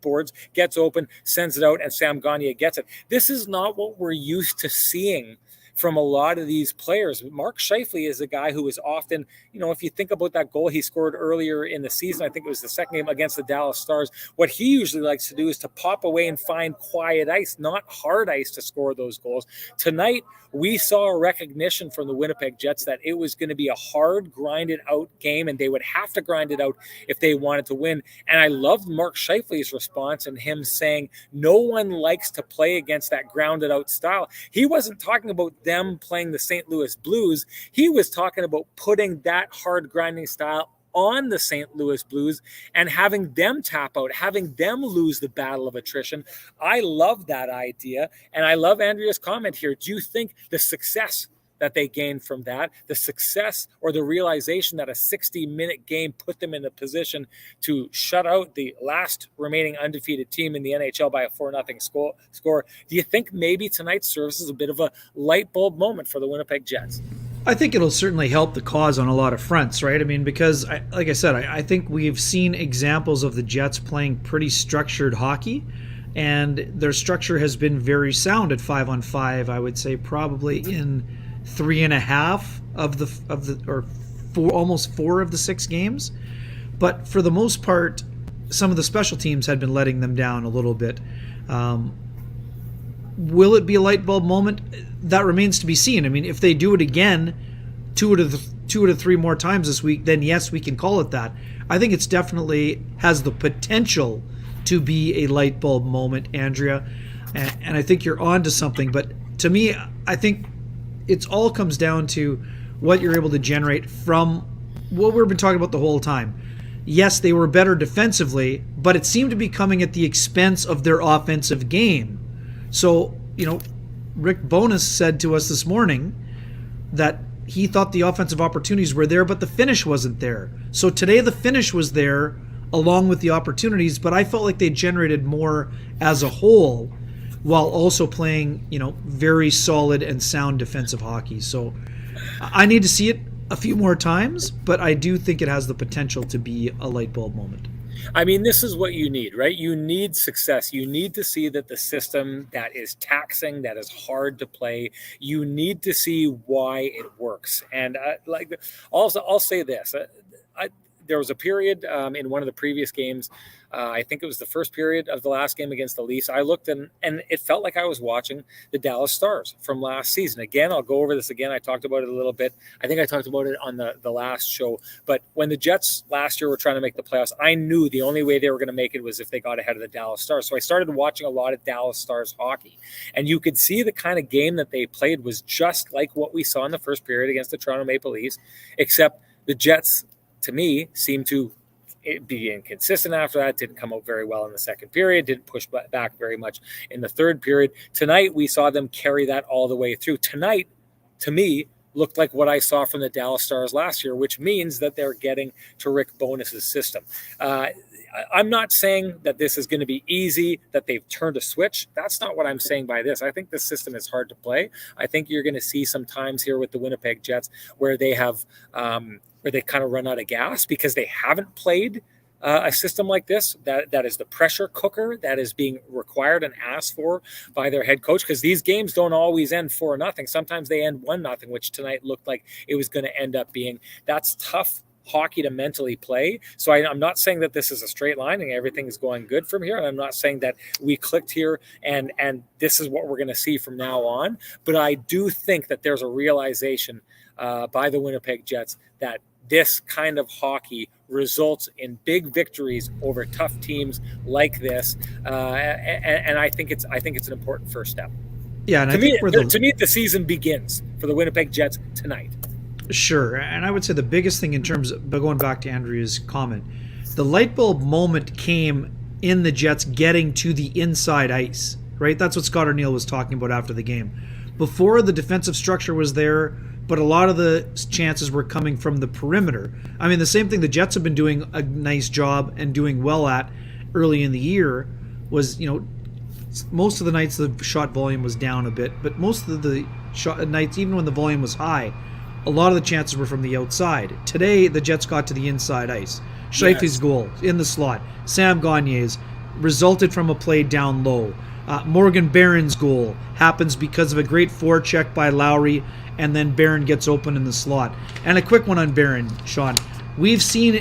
boards, gets open, sends it out, and Sam Gagne gets it. This is not what we're used to seeing from a lot of these players. Mark Scheifele is a guy who is often, if you think about that goal he scored earlier in the season, I think it was the second game against the Dallas Stars, what he usually likes to do is to pop away and find quiet ice, not hard ice, to score those goals. Tonight, we saw a recognition from the Winnipeg Jets that it was going to be a hard, grinded out game, and they would have to grind it out if they wanted to win. And I loved Mark Scheifele's response and him saying, no one likes to play against that grounded out style. He wasn't talking about them playing the St. Louis Blues. He was talking about putting that hard grinding style on the St. Louis Blues and having them tap out, having them lose the battle of attrition. I love that idea. And I love Andrea's comment here. Do you think the success that they gained from that, the success or the realization that a 60-minute game put them in a position to shut out the last remaining undefeated team in the NHL by a 4-0 score. Do you think maybe tonight serves as a bit of a light bulb moment for the Winnipeg Jets? I think it'll certainly help the cause on a lot of fronts, right? I mean, because, like I said, I think we've seen examples of the Jets playing pretty structured hockey, and their structure has been very sound at 5-on-5. I would say probably in 3.5 of the or four, almost 4 of the 6 games. But for the most part, some of the special teams had been letting them down a little bit. Will it be a light bulb moment? That remains to be seen. I mean, if they do it again 2 out of 3 more times this week, then yes, we can call it that. I think it's definitely has the potential to be a light bulb moment, Andrea. And I think you're on to something. But to me, I think it all comes down to what you're able to generate from what we've been talking about the whole time. Yes, they were better defensively, but it seemed to be coming at the expense of their offensive game. So, Rick Bowness said to us this morning that he thought the offensive opportunities were there, but the finish wasn't there. So today the finish was there along with the opportunities, but I felt like they generated more as a whole while also playing, very solid and sound defensive hockey. So I need to see it a few more times, but I do think it has the potential to be a light bulb moment. I mean, this is what you need, right? You need success. You need to see that the system that is taxing, that is hard to play, you need to see why it works. And also, I'll say this. There was a period in one of the previous games, I think it was the first period of the last game against the Leafs. I looked and it felt like I was watching the Dallas Stars from last season. Again, I'll go over this again. I talked about it a little bit. I think I talked about it on the last show. But when the Jets last year were trying to make the playoffs, I knew the only way they were going to make it was if they got ahead of the Dallas Stars. So I started watching a lot of Dallas Stars hockey. And you could see the kind of game that they played was just like what we saw in the first period against the Toronto Maple Leafs, except the Jets, to me, seemed to be inconsistent after that, didn't come out very well in the second period, didn't push back very much in the third period. Tonight, we saw them carry that all the way through. Tonight, to me, looked like what I saw from the Dallas Stars last year, which means that they're getting to Rick Bowness's system. I'm not saying that this is going to be easy, that they've turned a switch. That's not what I'm saying by this. I think this system is hard to play. I think you're going to see some times here with the Winnipeg Jets where they have where they kind of run out of gas because they haven't played a system like this that is the pressure cooker that is being required and asked for by their head coach, because these games don't always end 4-0. Sometimes they end 1-0, which tonight looked like it was going to end up being. That's tough hockey to mentally play. So I'm not saying that this is a straight line and everything is going good from here. And I'm not saying that we clicked here and this is what we're going to see from now on. But I do think that there's a realization by the Winnipeg Jets that this kind of hockey results in big victories over tough teams like this, and I think it's an important first step. Yeah, and to me, the season begins for the Winnipeg Jets tonight. Sure, and I would say the biggest thing in terms of, but going back to Andrea's comment, the light bulb moment came in the Jets getting to the inside ice, right? That's what Scott O'Neill was talking about after the game. Before, the defensive structure was there, but a lot of the chances were coming from the perimeter. I mean, the same thing the Jets have been doing a nice job and doing well at early in the year was, most of the nights the shot volume was down a bit, but most of the shot nights, even when the volume was high, a lot of the chances were from the outside. Today, the Jets got to the inside ice. Scheifele's goal in the slot. Sam Gagner's resulted from a play down low. Morgan Barron's goal happens because of a great forecheck by Lowry, and then Barron gets open in the slot. And a quick one on Barron, Sean. We've seen,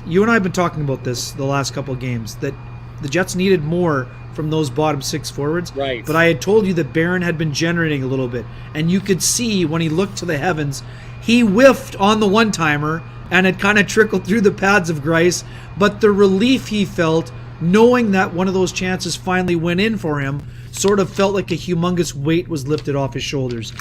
you and I have been talking about this the last couple of games, that the Jets needed more from those bottom 6 forwards. Right. But I had told you that Barron had been generating a little bit. And you could see when he looked to the heavens, he whiffed on the one-timer, and it kind of trickled through the pads of Greiss. But the relief he felt, knowing that one of those chances finally went in for him, sort of felt like a humongous weight was lifted off his shoulders.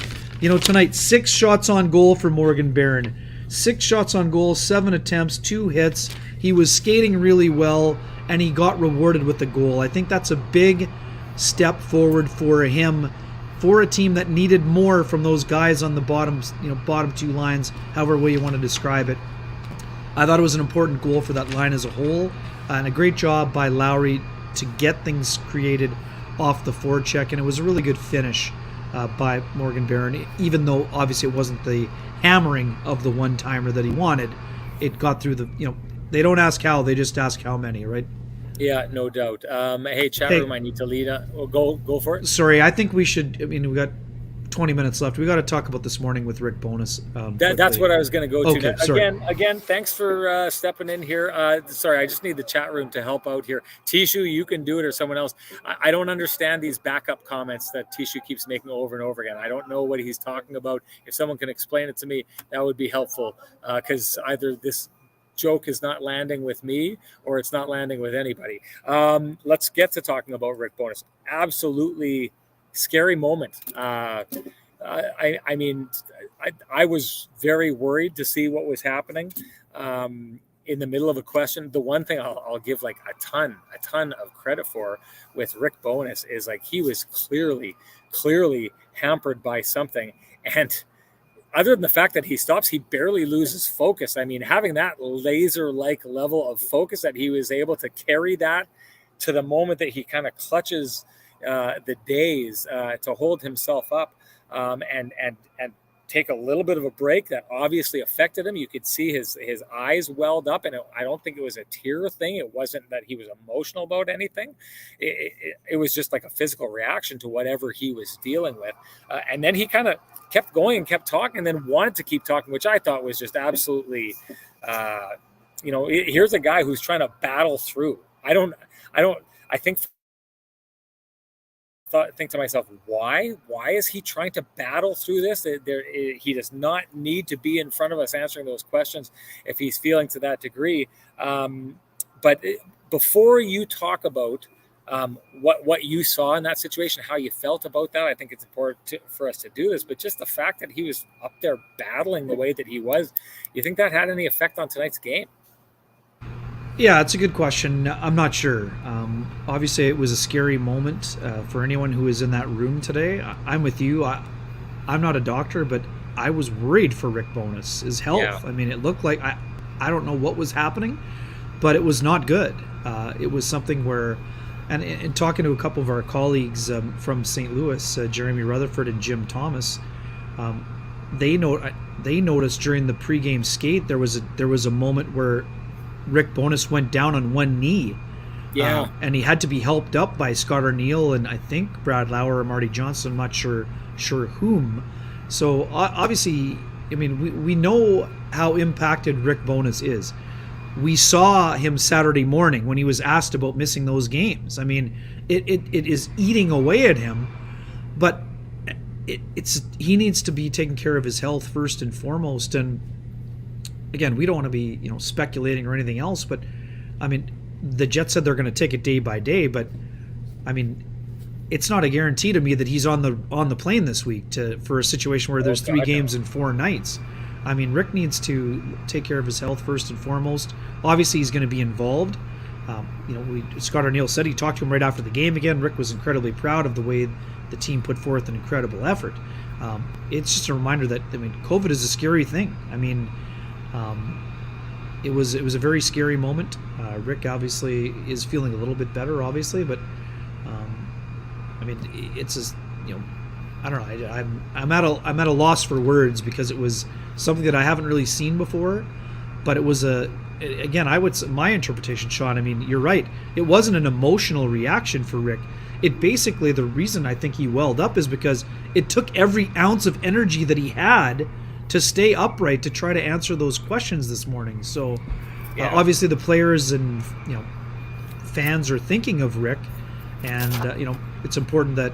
Tonight, 6 shots on goal for Morgan Barron. 6 shots on goal, 7 attempts, 2 hits. He was skating really well, and he got rewarded with the goal. I think that's a big step forward for him for a team that needed more from those guys on the bottom two lines, however way you want to describe it. I thought it was an important goal for that line as a whole, and a great job by Lowry to get things created off the forecheck, and it was a really good finish by Morgan Barron, even though obviously it wasn't the hammering of the one-timer that he wanted. It got through they don't ask how, they just ask how many, right? Yeah, no doubt. Hey, chat room, I need to lead. Well, go for it. Sorry, I think we should. I mean, we got 20 minutes left. We got to talk about this morning with Rick Bowness. That's what I was going to go to. Okay, again, thanks for stepping in here. Sorry, I just need the chat room to help out here. Tishu, you can do it, or someone else. I don't understand these backup comments that Tishu keeps making over and over again. I don't know what he's talking about. If someone can explain it to me, that would be helpful, because either this joke is not landing with me or it's not landing with anybody. Let's get to talking about Rick Bowness. Absolutely scary moment. I was very worried to see what was happening in the middle of a question. The one thing I'll give like a ton of credit for with Rick Bowness is like he was clearly hampered by something, and other than the fact that he stops, he barely loses focus. I mean, having that laser-like level of focus that he was able to carry that to the moment that he kind of clutches the days to hold himself up and take a little bit of a break that obviously affected him. You could see his eyes welled up, and I don't think it was a tear thing. It wasn't that he was emotional about anything. It was just like a physical reaction to whatever he was dealing with. And then he kind of kept going and kept talking and then wanted to keep talking, which I thought was just absolutely, here's a guy who's trying to battle through. I think to myself, why is he trying to battle through this? He does not need to be in front of us answering those questions if he's feeling to that degree. But before you talk about what you saw in that situation, how you felt about that, I think it's important for us to do this. But just the fact that he was up there battling the way that he was, you think that had any effect on tonight's game? Yeah, it's a good question. I'm not sure. Obviously, it was a scary moment for anyone who was in that room today. I'm with you. I'm not a doctor, but I was worried for Rick Bowness, his health. Yeah. I mean, it looked like I don't know what was happening, but it was not good. It was something where, and in talking to a couple of our colleagues from St. Louis, Jeremy Rutherford and Jim Thomas, they noticed during the pregame skate there was a moment where Rick Bowness went down on one knee. Yeah. And he had to be helped up by Scott Arniel and I think Brad Lauer or Marty Johnson. I'm not sure whom. So obviously, I mean, we know how impacted Rick Bowness is. We saw him Saturday morning when he was asked about missing those games. I mean, it is eating away at him, but he needs to be taking care of his health first and foremost. And again, we don't want to be speculating or anything else, but I mean, the Jets said they're going to take it day by day, but I mean, it's not a guarantee to me that he's on the plane this week for a situation where there's 3 games in 4 nights. I mean, Rick needs to take care of his health first and foremost. Obviously, he's going to be involved. Scott Arniel said he talked to him right after the game again. Rick was incredibly proud of the way the team put forth an incredible effort. It's just a reminder that, I mean, COVID is a scary thing. I mean, it was a very scary moment. Rick obviously is feeling a little bit better, obviously, but I mean, it's just, I don't know. I'm at a loss for words because it was something that I haven't really seen before. But it was my interpretation, Sean. I mean, you're right. It wasn't an emotional reaction for Rick. It basically, the reason I think he welled up is because it took every ounce of energy that he had to stay upright to try to answer those questions this morning. So obviously the players and fans are thinking of Rick, and it's important that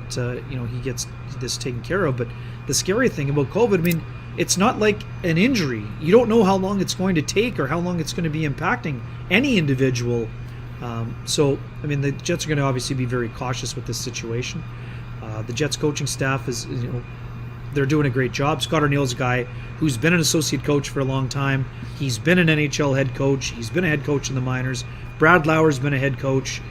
he gets this taken care of. But the scary thing about COVID, I mean, it's not like an injury. You don't know how long it's going to take or how long it's going to be impacting any individual. So I mean, the Jets are going to obviously be very cautious with this situation. The Jets coaching staff is they're doing a great job. Scott Arniel's a guy who's been an associate coach for a long time. He's been an NHL head coach. He's been a head coach in the minors. Brad Lauer's been a head coach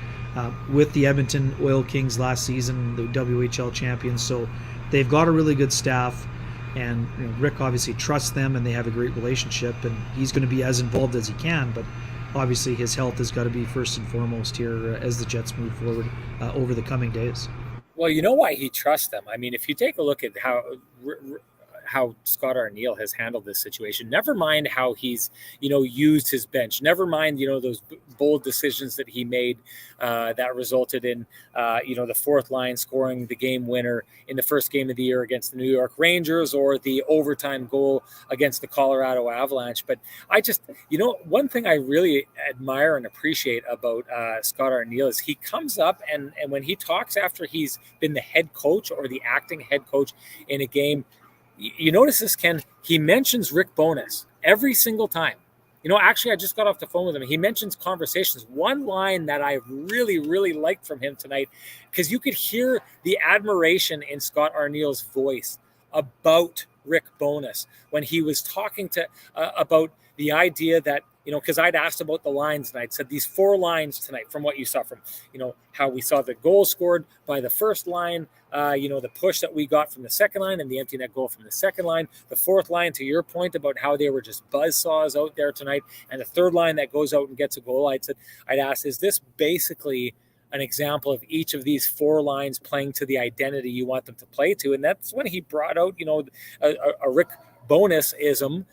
with the Edmonton Oil Kings last season, the WHL champions. So they've got a really good staff, and Rick obviously trusts them, and they have a great relationship, and he's going to be as involved as he can. But obviously, his health has got to be first and foremost here as the Jets move forward over the coming days. Well, you know why he trusts them. I mean, if you take a look at how Scott Arniel has handled this situation. Never mind how he's, used his bench. Never mind, those bold decisions that he made that resulted in, the fourth line scoring the game winner in the first game of the year against the New York Rangers, or the overtime goal against the Colorado Avalanche. But I just, one thing I really admire and appreciate about Scott Arniel is he comes up and when he talks after he's been the head coach or the acting head coach in a game, you notice this, Ken, he mentions Rick Bowness every single time. Actually, I just got off the phone with him. He mentions conversations. One line that I really, really liked from him tonight, because you could hear the admiration in Scott Arniel's voice about Rick Bowness when he was talking about the idea that, because I'd asked about the lines and I'd said these 4 lines tonight from what you saw from, how we saw the goal scored by the first line, the push that we got from the second line and the empty net goal from the second line, the fourth line, to your point about how they were just buzzsaws out there tonight, and the third line that goes out and gets a goal. I'd asked, is this basically an example of each of these 4 lines playing to the identity you want them to play to? And that's when he brought out, a Rick Bowness-ism,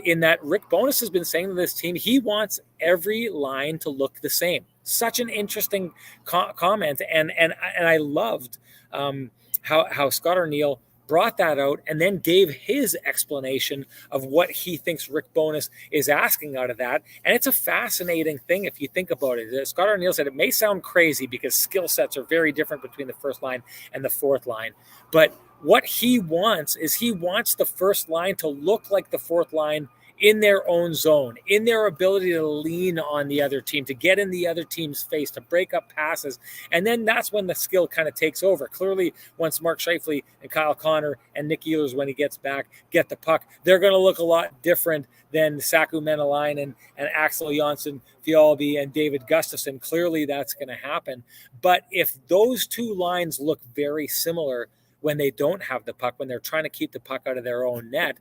in that Rick Bowness has been saying to this team, he wants every line to look the same. Such an interesting comment, and I loved how Scott Arniel brought that out and then gave his explanation of what he thinks Rick Bowness is asking out of that. And it's a fascinating thing if you think about it. Scott Arniel said it may sound crazy because skill sets are very different between the first line and the fourth line, but what he wants is he wants the first line to look like the fourth line in their own zone, in their ability to lean on the other team, to get in the other team's face, to break up passes. And then that's when the skill kind of takes over. Clearly, once Mark Scheifele and Kyle Connor and Nick Ehlers, when he gets back, get the puck, they're going to look a lot different than Saku Menelainen and Axel Jonsson, Fjallby, and David Gustafsson. Clearly, that's going to happen. But if those 2 lines look very similar when they don't have the puck, when they're trying to keep the puck out of their own net,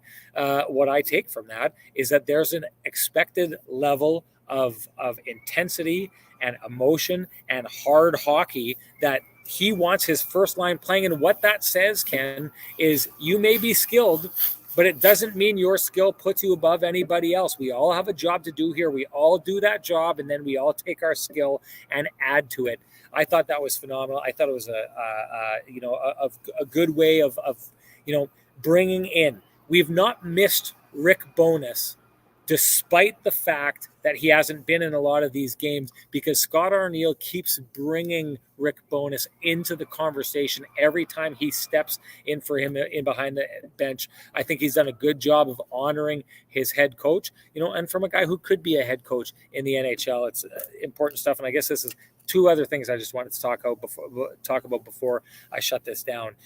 what I take from that is that there's an expected level of intensity and emotion and hard hockey that he wants his first line playing. And what that says, Ken, is you may be skilled, but it doesn't mean your skill puts you above anybody else. We all have a job to do here. We all do that job, and then we all take our skill and add to it. I thought that was phenomenal. I thought it was a good way of bringing in. We've not missed Rick Bowness, despite the fact that he hasn't been in a lot of these games, because Scott Arniel keeps bringing Rick Bowness into the conversation every time he steps in for him in behind the bench. I think he's done a good job of honoring his head coach, and from a guy who could be a head coach in the NHL. It's important stuff. And I guess this is 2 other things I just wanted to talk about before I shut this down.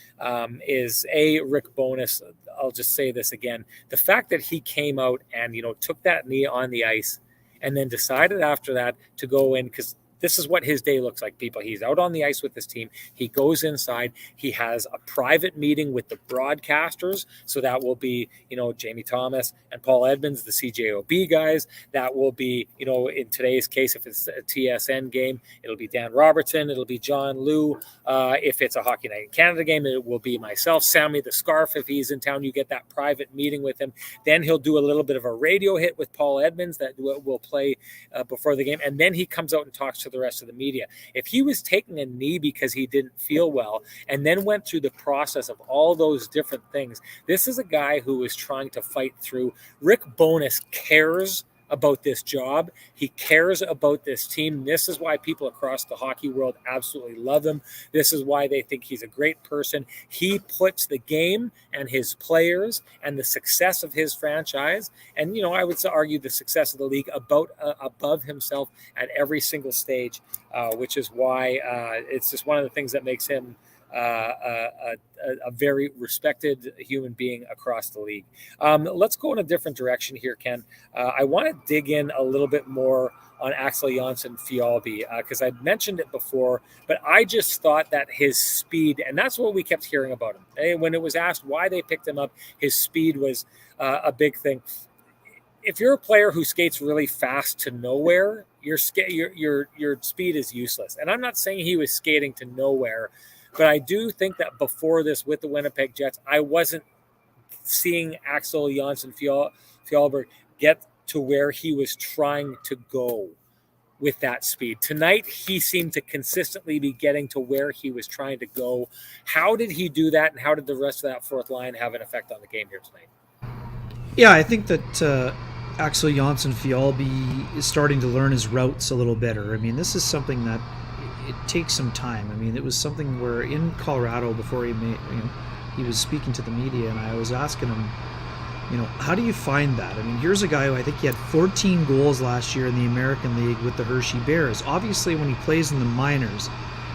Is Rick Bowness. I'll just say this again: the fact that he came out and took that knee on the ice, and then decided after that to go in, because this is what his day looks like, people. He's out on the ice with his team. He goes inside. He has a private meeting with the broadcasters. So that will be, Jamie Thomas and Paul Edmonds, the CJOB guys. That will be, in today's case, if it's a TSN game, it'll be Dan Robertson. It'll be John Liu. If it's a Hockey Night in Canada game, it will be myself, Sammy the Scarf. If he's in town, you get that private meeting with him. Then he'll do a little bit of a radio hit with Paul Edmonds that will play before the game. And then he comes out and talks to the rest of the media. If he was taking a knee because he didn't feel well and then went through the process of all those different things, this is a guy who is trying to fight through. Rick Bowness cares about this job. He cares about this team. This is why people across the hockey world absolutely love him. This is why they think he's a great person. He puts the game and his players and the success of his franchise, and I would argue the success of the league, above himself at every single stage, which is why it's just one of the things that makes him a very respected human being across the league. Let's go in a different direction here, Ken. I want to dig in a little bit more on Axel Jonsson Fjallby because I'd mentioned it before, but I just thought that his speed, and that's what we kept hearing about him. When it was asked why they picked him up, his speed was a big thing. If you're a player who skates really fast to nowhere, your speed is useless. And I'm not saying he was skating to nowhere, but I do think that before this with the Winnipeg Jets, I wasn't seeing Axel Jonsson Fjallby get to where he was trying to go with that speed. Tonight, he seemed to consistently be getting to where he was trying to go. How did he do that, and how did the rest of that fourth line have an effect on the game here tonight? Yeah, I think that Axel Jonsson Fjallby is starting to learn his routes a little better. I mean, this is something that it takes some time. I mean, it was something where in Colorado before he was speaking to the media, and I was asking him, how do you find that? I mean, here's a guy who I think he had 14 goals last year in the American League with the Hershey Bears. Obviously, when he plays in the minors,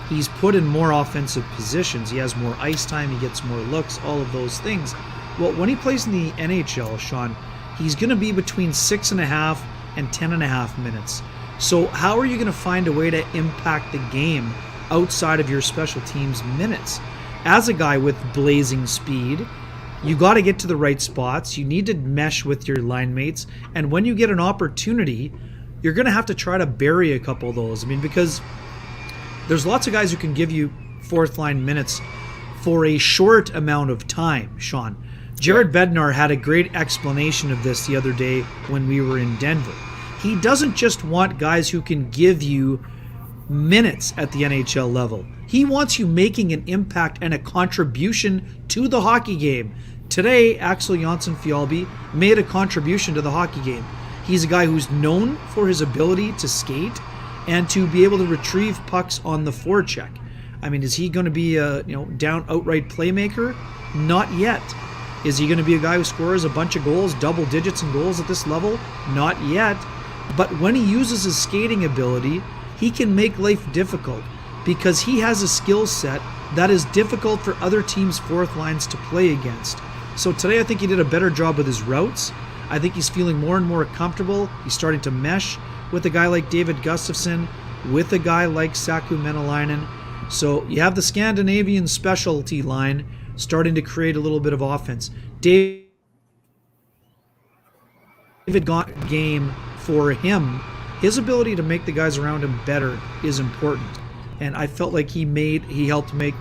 he's put in more offensive positions. He has more ice time. He gets more looks, all of those things. Well, when he plays in the NHL, Sean, he's going to be between 6.5 and 10.5 minutes. So how are you going to find a way to impact the game outside of your special teams minutes? As a guy with blazing speed, you got to get to the right spots. You need to mesh with your line mates. And when you get an opportunity, you're going to have to try to bury a couple of those. I mean, because there's lots of guys who can give you fourth line minutes for a short amount of time, Sean. Jared Bednar had a great explanation of this the other day when we were in Denver. He doesn't just want guys who can give you minutes at the NHL level. He wants you making an impact and a contribution to the hockey game. Today, Axel Jonsson Fjallby made a contribution to the hockey game. He's a guy who's known for his ability to skate and to be able to retrieve pucks on the forecheck. I mean, is he going to be a down outright playmaker? Not yet. Is he going to be a guy who scores a bunch of goals, double digits in goals at this level? Not yet. But when he uses his skating ability, he can make life difficult because he has a skill set that is difficult for other teams' fourth lines to play against. So today I think he did a better job with his routes. I think he's feeling more and more comfortable. He's starting to mesh with a guy like David Gustafsson, with a guy like Saku Menelainen. So you have the Scandinavian specialty line starting to create a little bit of offense. David got game for him. His ability to make the guys around him better is important. And I felt like he helped make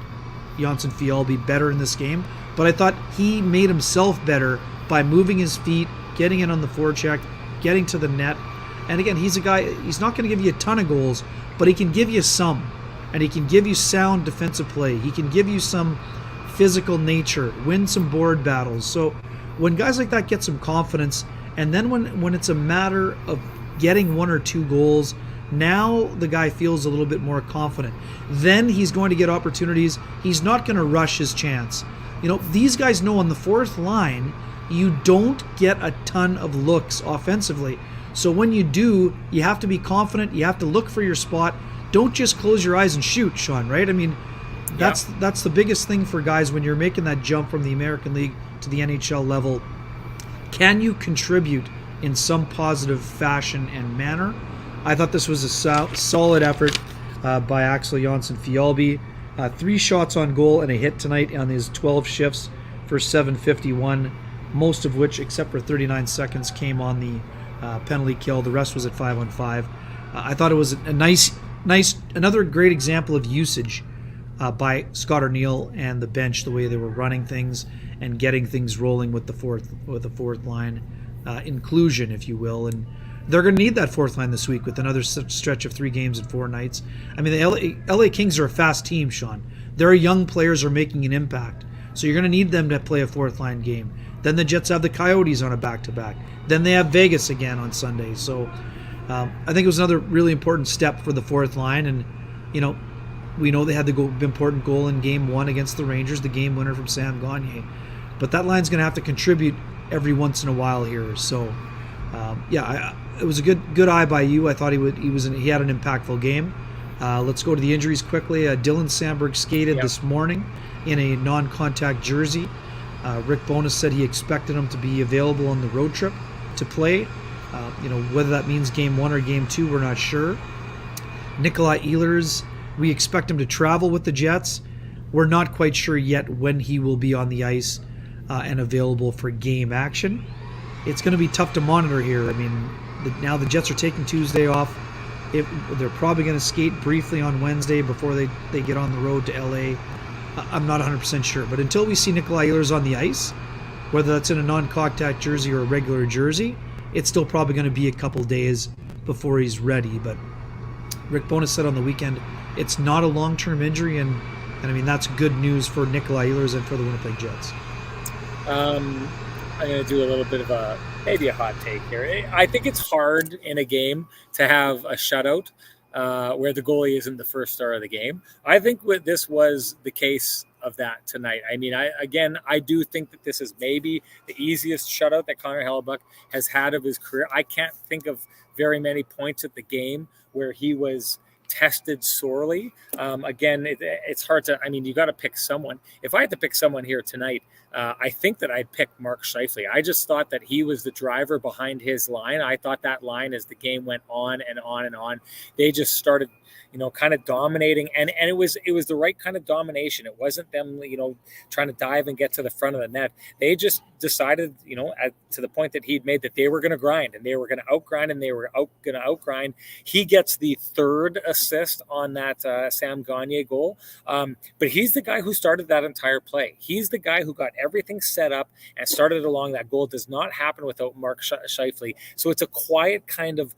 Jonsson Fjallby better in this game. But I thought he made himself better by moving his feet, getting in on the forecheck, getting to the net. And again, he's a guy, he's not going to give you a ton of goals, but he can give you some. And he can give you sound defensive play. He can give you some physical nature, win some board battles. So when guys like that get some confidence, and then when it's a matter of getting one or two goals, now the guy feels a little bit more confident. Then he's going to get opportunities. He's not going to rush his chance. These guys know on the fourth line, you don't get a ton of looks offensively. So when you do, you have to be confident. You have to look for your spot. Don't just close your eyes and shoot, Sean, right? I mean, that's the biggest thing for guys when you're making that jump from the American League to the NHL level. Can you contribute in some positive fashion and manner? I thought this was a solid effort by Axel Jonsson Fjallby. 3 shots on goal and a hit tonight on his 12 shifts for .751, most of which, except for 39 seconds, came on the penalty kill. The rest was at 5-on-5. I thought it was a nice, another great example of usage by Scott O'Neill and the bench, the way they were running things and getting things rolling with the fourth line. Inclusion, if you will, and they're going to need that fourth line this week with another stretch of 3 games and 4 nights. I mean, the LA Kings are a fast team, Sean. Their young players are making an impact, so you're going to need them to play a fourth line game. Then the Jets have the Coyotes on a back-to-back. Then they have Vegas again on Sunday. So I think it was another really important step for the fourth line, and we know they had the important goal in Game 1 against the Rangers, the game winner from Sam Gagner. But that line's going to have to contribute every once in a while here. So, it was a good eye by you. I thought he had an impactful game. Let's go to the injuries quickly. Dylan Sandberg skated this morning in a non-contact jersey. Rick Bowness said he expected him to be available on the road trip to play. Whether that means game 1 or game 2, we're not sure. Nikolai Ehlers, we expect him to travel with the Jets. We're not quite sure yet when he will be on the ice and available for game action. It's going to be tough to monitor here. I mean, now the Jets are taking Tuesday off. They're probably going to skate briefly on Wednesday before they get on the road to LA. I'm not 100% sure. But until we see Nikolai Ehlers on the ice, whether that's in a non-contact jersey or a regular jersey, it's still probably going to be a couple days before he's ready. But Rick Bowness said on the weekend it's not a long-term injury, and I mean, that's good news for Nikolai Ehlers and for the Winnipeg Jets. I'm going to do a little bit of maybe a hot take here. I think it's hard in a game to have a shutout where the goalie isn't the first star of the game. I think this was the case of that tonight. I mean, I do think that this is maybe the easiest shutout that Connor Hellebuyck has had of his career. I can't think of very many points at the game where he was tested sorely. It's hard to, I mean, you got to pick someone. If I had to pick someone here tonight, I think that I'd pick Mark Scheifele. I just thought that he was the driver behind his line. I thought that line, as the game went on and on and on, they just started, kind of dominating, and it was the right kind of domination. It wasn't them, trying to dive and get to the front of the net. They just decided, to the point that he'd made, that they were going to grind, and they were going to outgrind, and they were going to outgrind. He gets the third assist on that Sam Gagner goal, but he's the guy who started that entire play. He's the guy who got everything set up and started along that goal. It does not happen without Mark Scheifele. So it's a quiet kind of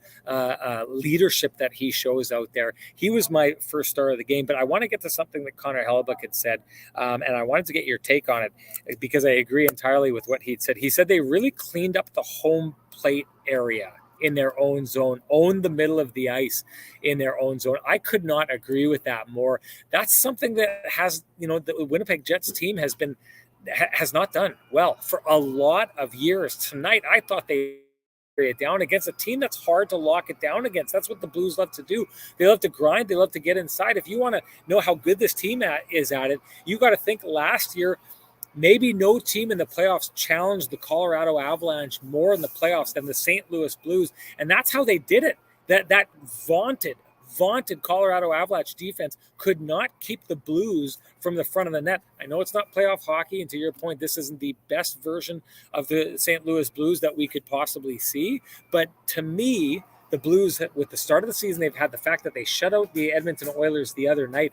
leadership that he shows out there. He was my first star of the game, but I want to get to something that Connor Hellebuyck had said, and I wanted to get your take on it because I agree entirely with what he'd said. He said they really cleaned up the home plate area in their own zone, owned the middle of the ice in their own zone. I could not agree with that more. That's something that has, the Winnipeg Jets team has not done well for a lot of years. Tonight, I thought they it down against a team that's hard to lock it down against. That's what the Blues love to do. They love to grind. They love to get inside. If you want to know how good this team is at it, you got to think last year, maybe no team in the playoffs challenged the Colorado Avalanche more in the playoffs than the St. Louis Blues. And that's how they did it. That vaunted Colorado Avalanche defense could not keep the Blues from the front of the net. I know it's not playoff hockey, and to your point, this isn't the best version of the St. Louis Blues that we could possibly see. But to me, the Blues, with the start of the season, they've had the fact that they shut out the Edmonton Oilers the other night.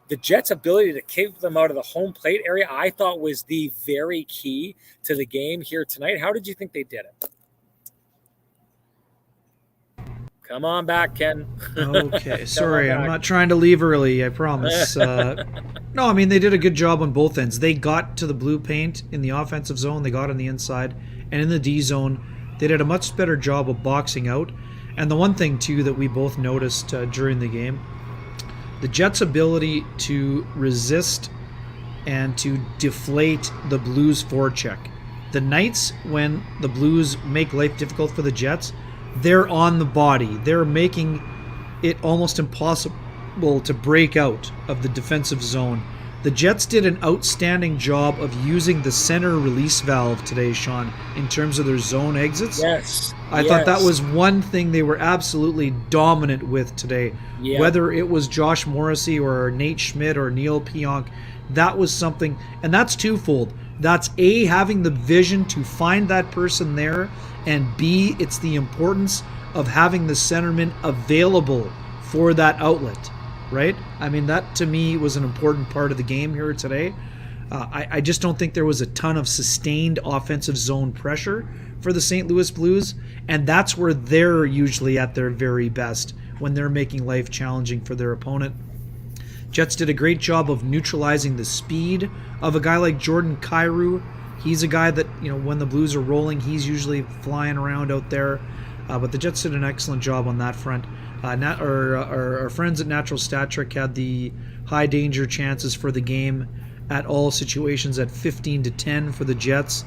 The Jets' ability to keep them out of the home plate area, I thought, was the very key to the game here tonight. How did you think they did it? Come on back, Ken. Okay, sorry, I'm not trying to leave early, I promise. No, I mean, they did a good job on both ends. They got to the blue paint in the offensive zone, they got on the inside, and in the D zone, they did a much better job of boxing out. And the one thing, too, that we both noticed during the game, the Jets' ability to resist and to deflate the Blues forecheck. The nights when the Blues make life difficult for the Jets, they're on the body. They're making it almost impossible to break out of the defensive zone. The Jets did an outstanding job of using the center release valve today, Sean, in terms of their zone exits. Yes. I thought that was one thing they were absolutely dominant with today. Yeah. Whether it was Josh Morrissey or Nate Schmidt or Neil Pionk, that was something, and that's twofold. That's A, having the vision to find that person there, and B, it's the importance of having the centerman available for that outlet, right? I mean, that to me was an important part of the game here today. I just don't think there was a ton of sustained offensive zone pressure for the St. Louis Blues, and that's where they're usually at their very best, when they're making life challenging for their opponent. Jets did a great job of neutralizing the speed of a guy like Jordan Kyrou. He's a guy that, when the Blues are rolling, he's usually flying around out there. But the Jets did an excellent job on that front. Our friends at Natural Stat Trick had the high danger chances for the game at all situations at 15-10 for the Jets.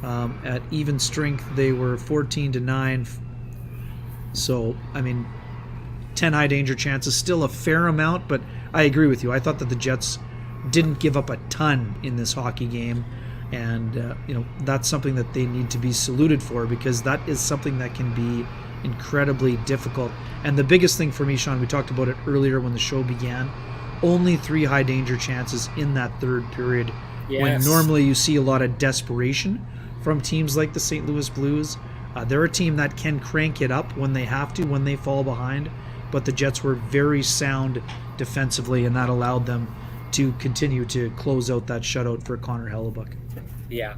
At even strength, they were 14-9. So, I mean, 10 high danger chances, still a fair amount, but I agree with you. I thought that the Jets didn't give up a ton in this hockey game, and that's something that they need to be saluted for, because that is something that can be incredibly difficult. And the biggest thing for me, Sean, we talked about it earlier when the show began, only 3 high danger chances in that third period. Yes. When normally you see a lot of desperation from teams like the St. Louis Blues. They're a team that can crank it up when they have to, when they fall behind, but the Jets were very sound defensively, and that allowed them to continue to close out that shutout for Connor Hellebuck. Yeah.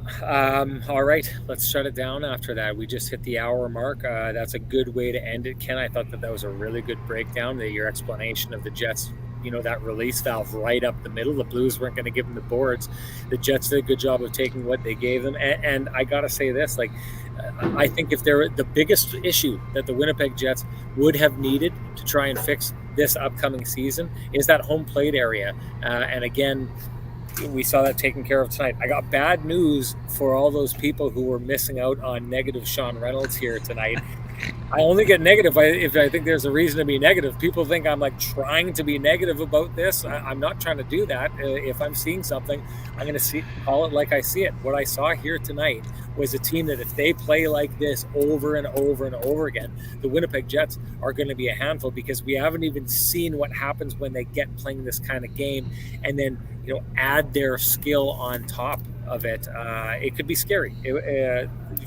All right. Let's shut it down after that. We just hit the hour mark. That's a good way to end it, Ken. I thought that was a really good breakdown, your explanation of the Jets, that release valve right up the middle. The Blues weren't going to give them the boards. The Jets did a good job of taking what they gave them. And I got to say this, I think if they're the biggest issue that the Winnipeg Jets would have needed to try and fix this upcoming season is that home plate area. And again, we saw that taken care of tonight. I got bad news for all those people who were missing out on negative Sean Reynolds here tonight. I only get negative if I think there's a reason to be negative. People think I'm trying to be negative about this. I'm not trying to do that. If I'm seeing something, I'm going to call it like I see it. What I saw here tonight was a team that if they play like this over and over and over again, the Winnipeg Jets are going to be a handful, because we haven't even seen what happens when they get playing this kind of game and then add their skill on top of it. It could be scary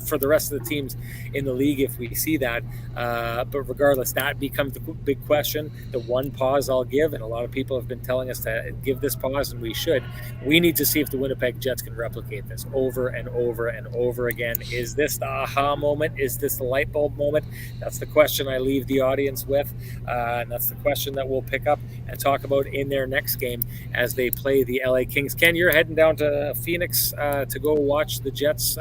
for the rest of the teams in the league if we see that. But regardless, that becomes the big question. The one pause I'll give, and a lot of people have been telling us to give this pause, and we should. We need to see if the Winnipeg Jets can replicate this over and over and over again. Is this the aha moment? Is this the light bulb moment? That's the question I leave the audience with. And that's the question that we'll pick up and talk about in their next game as they play the LA Kings. Ken, you're heading down to Phoenix to go watch the Jets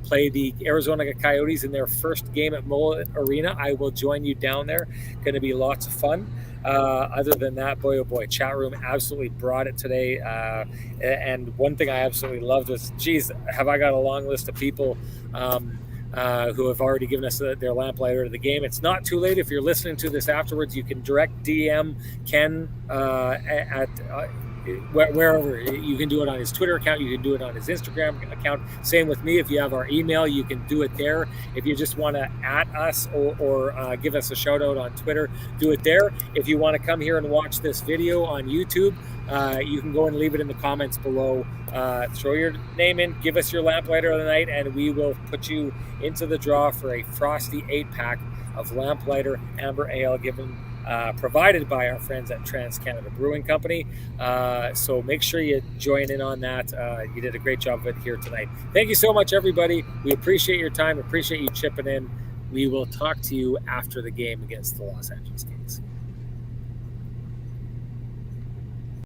play the Arizona Coyotes in their first game at Mullet Arena. I will join you down there. Going to be lots of fun. Other than that, boy, oh boy, chat room absolutely brought it today. And one thing I absolutely loved was, geez, have I got a long list of people who have already given us their lamplighter to the game. It's not too late. If you're listening to this afterwards, you can direct DM Ken at wherever. You can do it on his Twitter account. You can do it on his Instagram account. Same with me. If you have our email, you can do it there. If you just want to at us or give us a shout out on Twitter, do it there. If you want to come here and watch this video on YouTube, you can go and leave it in the comments below. Throw your name in, give us your lamplighter of the night, and we will put you into the draw for a Frosty 8-pack of Lamplighter Amber Ale provided by our friends at Trans-Canada Brewing Company. So make sure you join in on that. You did a great job of it here tonight. Thank you so much, everybody. We appreciate your time, appreciate you chipping in. We will talk to you after the game against the Los Angeles Kings.